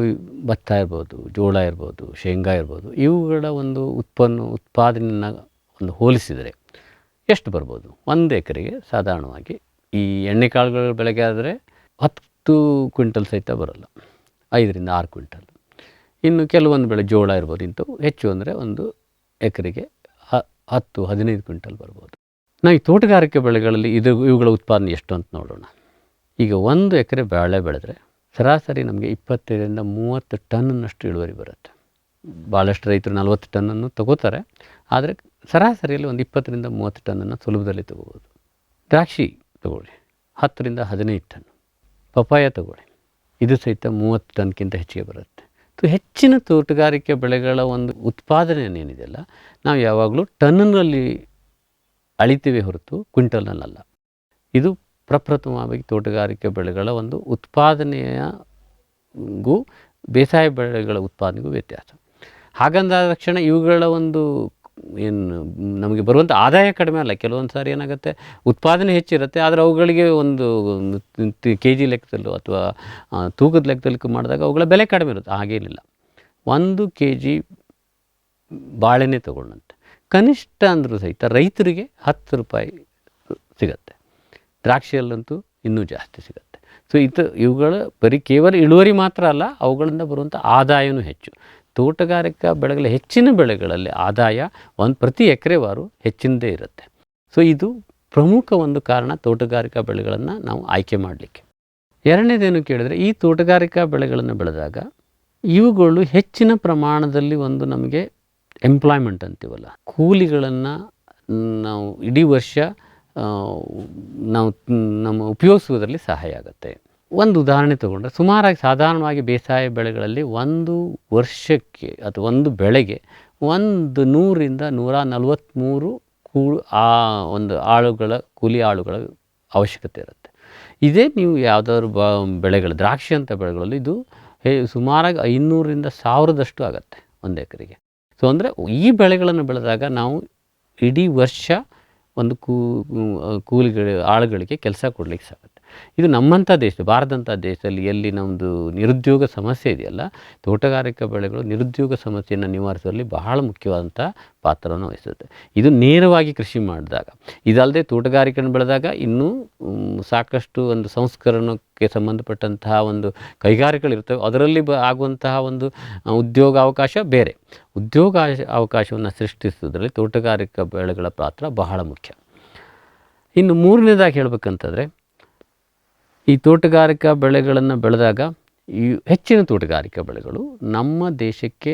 ಭತ್ತ ಇರ್ಬೋದು, ಜೋಳ ಇರ್ಬೋದು, ಶೇಂಗಾ ಇರ್ಬೋದು, ಇವುಗಳ ಒಂದು ಉತ್ಪಾದನೆಯನ್ನು ಒಂದು ಹೋಲಿಸಿದರೆ ಎಷ್ಟು ಬರ್ಬೋದು? ಒಂದು ಎಕರೆಗೆ ಸಾಧಾರಣವಾಗಿ ಈ ಎಣ್ಣೆಕಾಳುಗಳ ಬೆಳೆಗೆ ಆದರೆ 10 ಕ್ವಿಂಟಲ್ ಸಹಿತ ಬರೋಲ್ಲ, 5 ರಿಂದ 6 ಕ್ವಿಂಟಲ್. ಇನ್ನು ಕೆಲವೊಂದು ಬೆಳೆ ಜೋಳ ಇರ್ಬೋದು, ಇಂಥವು ಹೆಚ್ಚು ಅಂದರೆ ಒಂದು ಎಕರೆಗೆ 10-15 ಕ್ವಿಂಟಲ್ ಬರ್ಬೋದು. ನಾವು ಈ ತೋಟಗಾರಿಕೆ ಬೆಳೆಗಳಲ್ಲಿ ಇವುಗಳ ಉತ್ಪಾದನೆ ಎಷ್ಟು ಅಂತ ನೋಡೋಣ. ಈಗ 1 ಎಕರೆ ಬಾಳೆ ಬೆಳೆದ್ರೆ ಸರಾಸರಿ ನಮಗೆ 25 ರಿಂದ 30 ಟನ್ನಷ್ಟು ಇಳುವರಿ ಬರುತ್ತೆ. ಭಾಳಷ್ಟು ರೈತರು 40 ಟನ್ನನ್ನು ತಗೋತಾರೆ, ಆದರೆ ಸರಾಸರಿಯಲ್ಲಿ ಒಂದು 20 ರಿಂದ 30 ಟನ್ನನ್ನು ಸುಲಭದಲ್ಲಿ ತಗೋಬೋದು. ದ್ರಾಕ್ಷಿ ತಗೊಳ್ಳಿ, 10 ರಿಂದ 15 ಟನ್. ಪಪಾಯ ತಗೊಳ್ಳಿ, ಇದು ಸಹಿತ 30 ಟನ್ಗಿಂತ ಹೆಚ್ಚಿಗೆ ಬರುತ್ತೆ. ಸೊ ಹೆಚ್ಚಿನ ತೋಟಗಾರಿಕೆ ಬೆಳೆಗಳ ಒಂದು ಉತ್ಪಾದನೆ ಏನಿದೆಯಲ್ಲ, ನಾವು ಯಾವಾಗಲೂ ಟನ್ನಲ್ಲಿ ಅಳಿತೀವಿ ಹೊರತು ಕ್ವಿಂಟಲ್ನಲ್ಲ. ಇದು ಪ್ರಪ್ರಥಮವಾಗಿ ತೋಟಗಾರಿಕೆ ಬೆಳೆಗಳ ಒಂದು ಉತ್ಪಾದನೆಗೂ ಬೇಸಾಯ ಬೆಳೆಗಳ ಉತ್ಪಾದನೆಗೂ ವ್ಯತ್ಯಾಸ. ಹಾಗಂದಾದ ತಕ್ಷಣ ಇವುಗಳ ಒಂದು ಏನು ನಮಗೆ ಬರುವಂಥ ಆದಾಯ ಕಡಿಮೆ ಅಲ್ಲ. ಕೆಲವೊಂದು ಸಾರಿ ಏನಾಗುತ್ತೆ, ಉತ್ಪಾದನೆ ಹೆಚ್ಚಿರುತ್ತೆ, ಆದರೆ ಅವುಗಳಿಗೆ ಒಂದು ಕೆ ಜಿ ಲೆಕ್ಕದಲ್ಲೂ ಅಥವಾ ತೂಕದ ಲೆಕ್ಕದಲ್ಲಿ ಮಾಡಿದಾಗ ಅವುಗಳ ಬೆಲೆ ಕಡಿಮೆ ಇರುತ್ತೆ. ಹಾಗೇನಿಲ್ಲ, 1 kg ಬಾಳೆನೇ ತಗೊಂಡಂತೆ ಕನಿಷ್ಠ ಅಂದರೂ ಸಹಿತ ರೈತರಿಗೆ 10 ರೂಪಾಯಿ ಸಿಗತ್ತೆ. ದ್ರಾಕ್ಷಿಯಲ್ಲಂತೂ ಇನ್ನೂ ಜಾಸ್ತಿ ಸಿಗುತ್ತೆ. ಸೊ ಇವುಗಳ ಬರೀ ಕೇವಲ ಇಳುವರಿ ಮಾತ್ರ ಅಲ್ಲ, ಅವುಗಳಿಂದ ಬರುವಂಥ ಆದಾಯವೂ ಹೆಚ್ಚು. ತೋಟಗಾರಿಕಾ ಬೆಳೆಗಳ ಹೆಚ್ಚಿನ ಬೆಳೆಗಳಲ್ಲಿ ಆದಾಯ ಪ್ರತಿ ಎಕರೆವಾರು ಹೆಚ್ಚಿನದೇ ಇರುತ್ತೆ. ಸೊ ಇದು ಪ್ರಮುಖ ಒಂದು ಕಾರಣ ತೋಟಗಾರಿಕಾ ಬೆಳೆಗಳನ್ನು ನಾವು ಆಯ್ಕೆ ಮಾಡಲಿಕ್ಕೆ. ಎರಡನೇದೇನು ಕೇಳಿದರೆ, ಈ ತೋಟಗಾರಿಕಾ ಬೆಳೆಗಳನ್ನು ಬೆಳೆದಾಗ ಇವುಗಳು ಹೆಚ್ಚಿನ ಪ್ರಮಾಣದಲ್ಲಿ ಒಂದು ನಮಗೆ ಎಂಪ್ಲಾಯ್ಮೆಂಟ್ ಅಂತೀವಲ್ಲ, ಕೂಲಿಗಳನ್ನು ನಾವು ಇಡೀ ವರ್ಷ ನಾವು ನಮ್ಮ ಉಪಯೋಗಿಸುವುದರಲ್ಲಿ ಸಹಾಯ ಆಗುತ್ತೆ. ಒಂದು ಉದಾಹರಣೆ ತಗೊಂಡ್ರೆ, ಸಾಧಾರಣವಾಗಿ ಬೇಸಾಯ ಬೆಳೆಗಳಲ್ಲಿ ಒಂದು ವರ್ಷಕ್ಕೆ ಅಥವಾ ಒಂದು ಬೆಳೆಗೆ 100 ರಿಂದ 143 ಒಂದು ಕೂಲಿ ಆಳುಗಳ ಅವಶ್ಯಕತೆ ಇರುತ್ತೆ. ಇದೇ ನೀವು ಯಾವುದಾದ್ರು ಬೆಳೆಗಳು, ದ್ರಾಕ್ಷಿ ಅಂತ ಬೆಳೆಗಳಲ್ಲಿ ಇದು ಸುಮಾರಾಗಿ 500 ರಿಂದ 1000 ಆಗುತ್ತೆ ಒಂದು ಎಕರೆಗೆ. ಸೊ ಅಂದರೆ ಈ ಬೆಳೆಗಳನ್ನು ಬೆಳೆದಾಗ ನಾವು ಇಡೀ ವರ್ಷ ಒಂದು ಆಳುಗಳಿಗೆ ಕೆಲಸ ಕೊಡಲಿಕ್ಕೆ ಸಾಗುತ್ತೆ. ಇದು ನಮ್ಮಂಥ ಭಾರತದಂಥ ದೇಶದಲ್ಲಿ ಎಲ್ಲಿ ನಮ್ಮದು ನಿರುದ್ಯೋಗ ಸಮಸ್ಯೆ ಇದೆಯಲ್ಲ, ತೋಟಗಾರಿಕಾ ಬೆಳೆಗಳು ನಿರುದ್ಯೋಗ ಸಮಸ್ಯೆಯನ್ನು ನಿವಾರಿಸುವಲ್ಲಿ ಬಹಳ ಮುಖ್ಯವಾದಂಥ ಪಾತ್ರವನ್ನು ವಹಿಸುತ್ತೆ. ಇದು ನೇರವಾಗಿ ಕೃಷಿ ಮಾಡಿದಾಗ. ಇದಲ್ಲದೆ ತೋಟಗಾರಿಕೆಯನ್ನು ಬೆಳೆದಾಗ ಇನ್ನೂ ಸಾಕಷ್ಟು ಒಂದು ಸಂಸ್ಕರಣಕ್ಕೆ ಸಂಬಂಧಪಟ್ಟಂತಹ ಒಂದು ಕೈಗಾರಿಕೆಗಳಿರ್ತವೆ. ಅದರಲ್ಲಿ ಆಗುವಂತಹ ಒಂದು ಉದ್ಯೋಗ ಅವಕಾಶ ಬೇರೆ. ಉದ್ಯೋಗ ಅವಕಾಶವನ್ನು ಸೃಷ್ಟಿಸುವುದರಲ್ಲಿ ತೋಟಗಾರಿಕಾ ಬೆಳೆಗಳ ಪಾತ್ರ ಬಹಳ ಮುಖ್ಯ. ಇನ್ನು ಮೂರನೇದಾಗಿ ಹೇಳಬೇಕಂತಂದರೆ, ಈ ತೋಟಗಾರಿಕಾ ಬೆಳೆಗಳನ್ನು ಬೆಳೆದಾಗ ಈ ಹೆಚ್ಚಿನ ತೋಟಗಾರಿಕಾ ಬೆಳೆಗಳು ನಮ್ಮ ದೇಶಕ್ಕೆ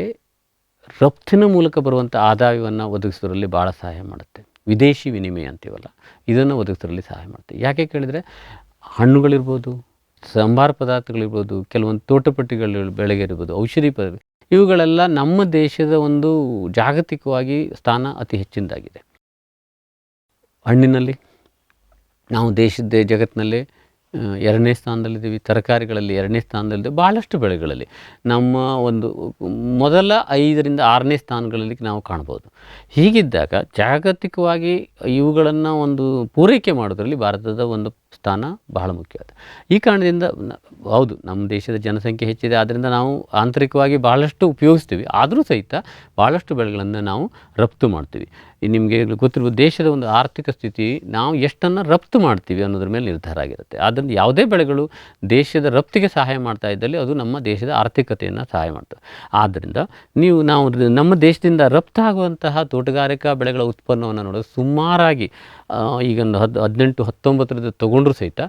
ರಫ್ತಿನ ಮೂಲಕ ಬರುವಂಥ ಆದಾಯವನ್ನು ಒದಗಿಸೋದ್ರಲ್ಲಿ ಭಾಳ ಸಹಾಯ ಮಾಡುತ್ತೆ. ವಿದೇಶಿ ವಿನಿಮಯ ಅಂತೀವಲ್ಲ, ಇದನ್ನು ಒದಗಿಸೋದ್ರಲ್ಲಿ ಸಹಾಯ ಮಾಡುತ್ತೆ. ಯಾಕೆ ಕೇಳಿದರೆ, ಹಣ್ಣುಗಳಿರ್ಬೋದು, ಸಂಬಾರ ಪದಾರ್ಥಗಳಿರ್ಬೋದು, ಕೆಲವೊಂದು ತೋಟಪಟ್ಟಿಗಳು ಬೆಳೆಗೆ ಇರ್ಬೋದು, ಔಷಧಿ ಇವುಗಳೆಲ್ಲ ನಮ್ಮ ದೇಶದ ಒಂದು ಜಾಗತಿಕವಾಗಿ ಸ್ಥಾನ ಅತಿ ಹೆಚ್ಚಿನದಾಗಿದೆ. ಹಣ್ಣಿನಲ್ಲಿ ನಾವು ಜಗತ್ತಿನಲ್ಲೇ 2ನೇ ಸ್ಥಾನದಲ್ಲಿದ್ದೀವಿ. ತರಕಾರಿಗಳಲ್ಲಿ 2ನೇ ಸ್ಥಾನದಲ್ಲಿದೆ. ಭಾಳಷ್ಟು ಬೆಳೆಗಳಲ್ಲಿ ನಮ್ಮ ಒಂದು ಮೊದಲ 5 ರಿಂದ 6ನೇ ಸ್ಥಾನಗಳಲ್ಲಿ ನಾವು ಕಾಣ್ಬೋದು. ಹೀಗಿದ್ದಾಗ ಜಾಗತಿಕವಾಗಿ ಇವುಗಳನ್ನು ಒಂದು ಪೂರೈಕೆ ಮಾಡೋದರಲ್ಲಿ ಭಾರತದ ಒಂದು ಸ್ಥಾನ ಬಹಳ ಮುಖ್ಯವಾದ. ಈ ಕಾರಣದಿಂದ ಹೌದು, ನಮ್ಮ ದೇಶದ ಜನಸಂಖ್ಯೆ ಹೆಚ್ಚಿದೆ, ಆದ್ದರಿಂದ ನಾವು ಆಂತರಿಕವಾಗಿ ಭಾಳಷ್ಟು ಉಪಯೋಗಿಸ್ತೀವಿ. ಆದರೂ ಸಹಿತ ಭಾಳಷ್ಟು ಬೆಳೆಗಳನ್ನು ನಾವು ರಫ್ತು ಮಾಡ್ತೀವಿ. ನಿಮಗೆ ಗೊತ್ತಿರ್ಬೋದು, ದೇಶದ ಒಂದು ಆರ್ಥಿಕ ಸ್ಥಿತಿ ನಾವು ಎಷ್ಟನ್ನು ರಫ್ತು ಮಾಡ್ತೀವಿ ಅನ್ನೋದ್ರ ಮೇಲೆ ನಿರ್ಧಾರ ಆಗಿರುತ್ತೆ. ಆದ್ದರಿಂದ ಯಾವುದೇ ಬೆಳೆಗಳು ದೇಶದ ರಫ್ತಿಗೆ ಸಹಾಯ ಮಾಡ್ತಾ ಇದ್ದಲ್ಲಿ ಅದು ನಮ್ಮ ದೇಶದ ಆರ್ಥಿಕತೆಯನ್ನು ಸಹಾಯ ಮಾಡ್ತವೆ. ಆದ್ದರಿಂದ ನಾವು ನಮ್ಮ ದೇಶದಿಂದ ರಫ್ತಾಗುವಂತಹ ತೋಟಗಾರಿಕಾ ಬೆಳೆಗಳ ಉತ್ಪನ್ನವನ್ನು ನೋಡೋದು ಸುಮಾರಾಗಿ ಈಗ 18-19 ತಗೊಂಡ್ರೂ ಸಹಿತ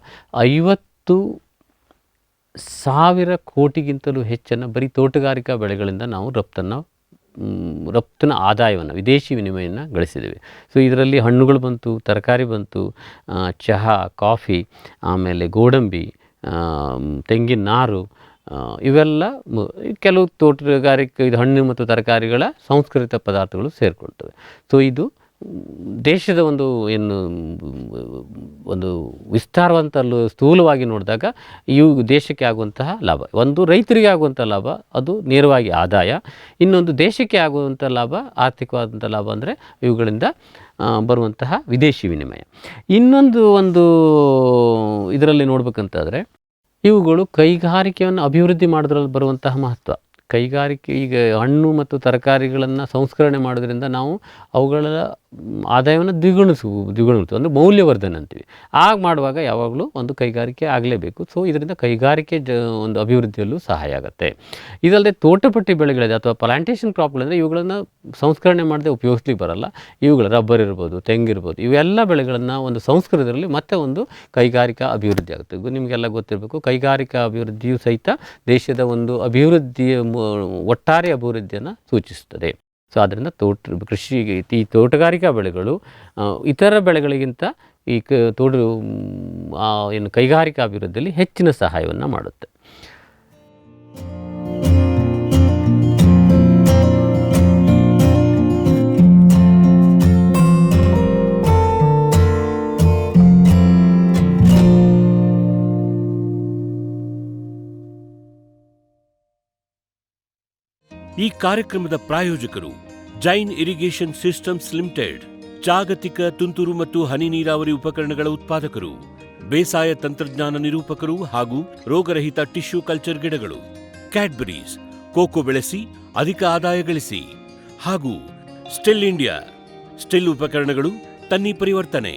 50,000 ಕೋಟಿಗಿಂತಲೂ ಹೆಚ್ಚನ್ನು ಬರೀ ತೋಟಗಾರಿಕಾ ಬೆಳೆಗಳಿಂದ ನಾವು ರಫ್ತಿನ ಆದಾಯವನ್ನು, ವಿದೇಶಿ ವಿನಿಮಯವನ್ನು ಗಳಿಸಿದ್ದೇವೆ. ಸೊ ಇದರಲ್ಲಿ ಹಣ್ಣುಗಳು ಬಂತು, ತರಕಾರಿ ಬಂತು, ಚಹಾ, ಕಾಫಿ, ಆಮೇಲೆ ಗೋಡಂಬಿ, ತೆಂಗಿನ ನಾರು, ಇವೆಲ್ಲ ಕೆಲವು ತೋಟಗಾರಿಕೆ ಹಣ್ಣು ಮತ್ತು ತರಕಾರಿಗಳ ಸಂಸ್ಕರಿತ ಪದಾರ್ಥಗಳು ಸೇರಿಕೊಳ್ತವೆ. ಸೊ ಇದು ದೇಶದ ಒಂದು ವಿಸ್ತಾರವಂತ ಸ್ಥೂಲವಾಗಿ ನೋಡಿದಾಗ ಇವು ದೇಶಕ್ಕೆ ಆಗುವಂತಹ ಲಾಭ. ಒಂದು ರೈತರಿಗೆ ಆಗುವಂಥ ಲಾಭ ಅದು ನೇರವಾಗಿ ಆದಾಯ. ಇನ್ನೊಂದು ದೇಶಕ್ಕೆ ಆಗುವಂಥ ಲಾಭ, ಆರ್ಥಿಕವಾದಂಥ ಲಾಭ ಅಂದರೆ ಇವುಗಳಿಂದ ಬರುವಂತಹ ವಿದೇಶಿ ವಿನಿಮಯ. ಇನ್ನೊಂದು ಇದರಲ್ಲಿ ನೋಡ್ಬೇಕಂತಾದರೆ, ಇವುಗಳು ಕೈಗಾರಿಕೆಯನ್ನು ಅಭಿವೃದ್ಧಿ ಮಾಡೋದ್ರಲ್ಲಿ ಬರುವಂತಹ ಮಹತ್ವ. ಕೈಗಾರಿಕೆ ಈಗ ಹಣ್ಣು ಮತ್ತು ತರಕಾರಿಗಳನ್ನು ಸಂಸ್ಕರಣೆ ಮಾಡೋದ್ರಿಂದ ನಾವು ಅವುಗಳ ಆದಾಯವನ್ನು ದ್ವಿಗುಣಿಸ್ತೀವಿ, ಅಂದರೆ ಮೌಲ್ಯವರ್ಧನೆ ಅಂತೀವಿ. ಮಾಡುವಾಗ ಯಾವಾಗಲೂ ಒಂದು ಕೈಗಾರಿಕೆ ಆಗಲೇಬೇಕು. ಸೊ ಇದರಿಂದ ಕೈಗಾರಿಕೆ ಒಂದು ಅಭಿವೃದ್ಧಿಯಲ್ಲೂ ಸಹಾಯ ಆಗುತ್ತೆ. ಇದಲ್ಲದೆ ತೋಟಪಟ್ಟಿ ಬೆಳೆಗಳಿದೆ ಅಥವಾ ಪ್ಲಾಂಟೇಷನ್ ಕ್ರಾಪ್ಗಳಿಂದ ಇವುಗಳನ್ನು ಸಂಸ್ಕರಣೆ ಮಾಡದೆ ಉಪಯೋಗಿಸ್ಲಿಕ್ಕೆ ಬರಲ್ಲ. ಇವುಗಳು ರಬ್ಬರ್ ಇರ್ಬೋದು, ತೆಂಗಿರ್ಬೋದು, ಇವೆಲ್ಲ ಬೆಳೆಗಳನ್ನು ಒಂದು ಸಂಸ್ಕೃತದಲ್ಲಿ ಮತ್ತೆ ಒಂದು ಕೈಗಾರಿಕಾ ಅಭಿವೃದ್ಧಿ ಆಗುತ್ತೆ. ನಿಮಗೆಲ್ಲ ಗೊತ್ತಿರಬೇಕು, ಕೈಗಾರಿಕಾ ಅಭಿವೃದ್ಧಿಯು ಸಹಿತ ದೇಶದ ಒಂದು ಅಭಿವೃದ್ಧಿಯ ಒಟ್ಟಾರೆ ಅಭಿವೃದ್ಧಿಯನ್ನು ಸೂಚಿಸುತ್ತದೆ. ಸೊ ಆದ್ದರಿಂದ ಈ ತೋಟಗಾರಿಕಾ ಬೆಳೆಗಳು ಇತರ ಬೆಳೆಗಳಿಗಿಂತ ಕೈಗಾರಿಕಾ ಅಭಿವೃದ್ಧಿಯಲ್ಲಿ ಹೆಚ್ಚಿನ ಸಹಾಯವನ್ನು ಮಾಡುತ್ತೆ. ಈ ಕಾರ್ಯಕ್ರಮದ ಪ್ರಾಯೋಜಕರು ಜೈನ್ ಇರಿಗೇಷನ್ ಸಿಸ್ಟಮ್ಸ್ ಲಿಮಿಟೆಡ್, ಜಾಗತಿಕ ತುಂತುರು ಮತ್ತು ಹನಿ ನೀರಾವರಿ ಉಪಕರಣಗಳ ಉತ್ಪಾದಕರು, ಬೇಸಾಯ ತಂತ್ರಜ್ಞಾನ ನಿರೂಪಕರು ಹಾಗೂ ರೋಗರಹಿತ ಟಿಶ್ಯೂ ಕಲ್ಚರ್ ಗಿಡಗಳು, ಕ್ಯಾಡ್ಬರೀಸ್, ಕೋಕೋ ಬೆಳೆಸಿ ಅಧಿಕ ಆದಾಯ ಗಳಿಸಿ, ಹಾಗೂ ಸ್ಟಿಲ್ ಇಂಡಿಯಾ, ಸ್ಟಿಲ್ ಉಪಕರಣಗಳು ತನ್ನಿ ಪರಿವರ್ತನೆ.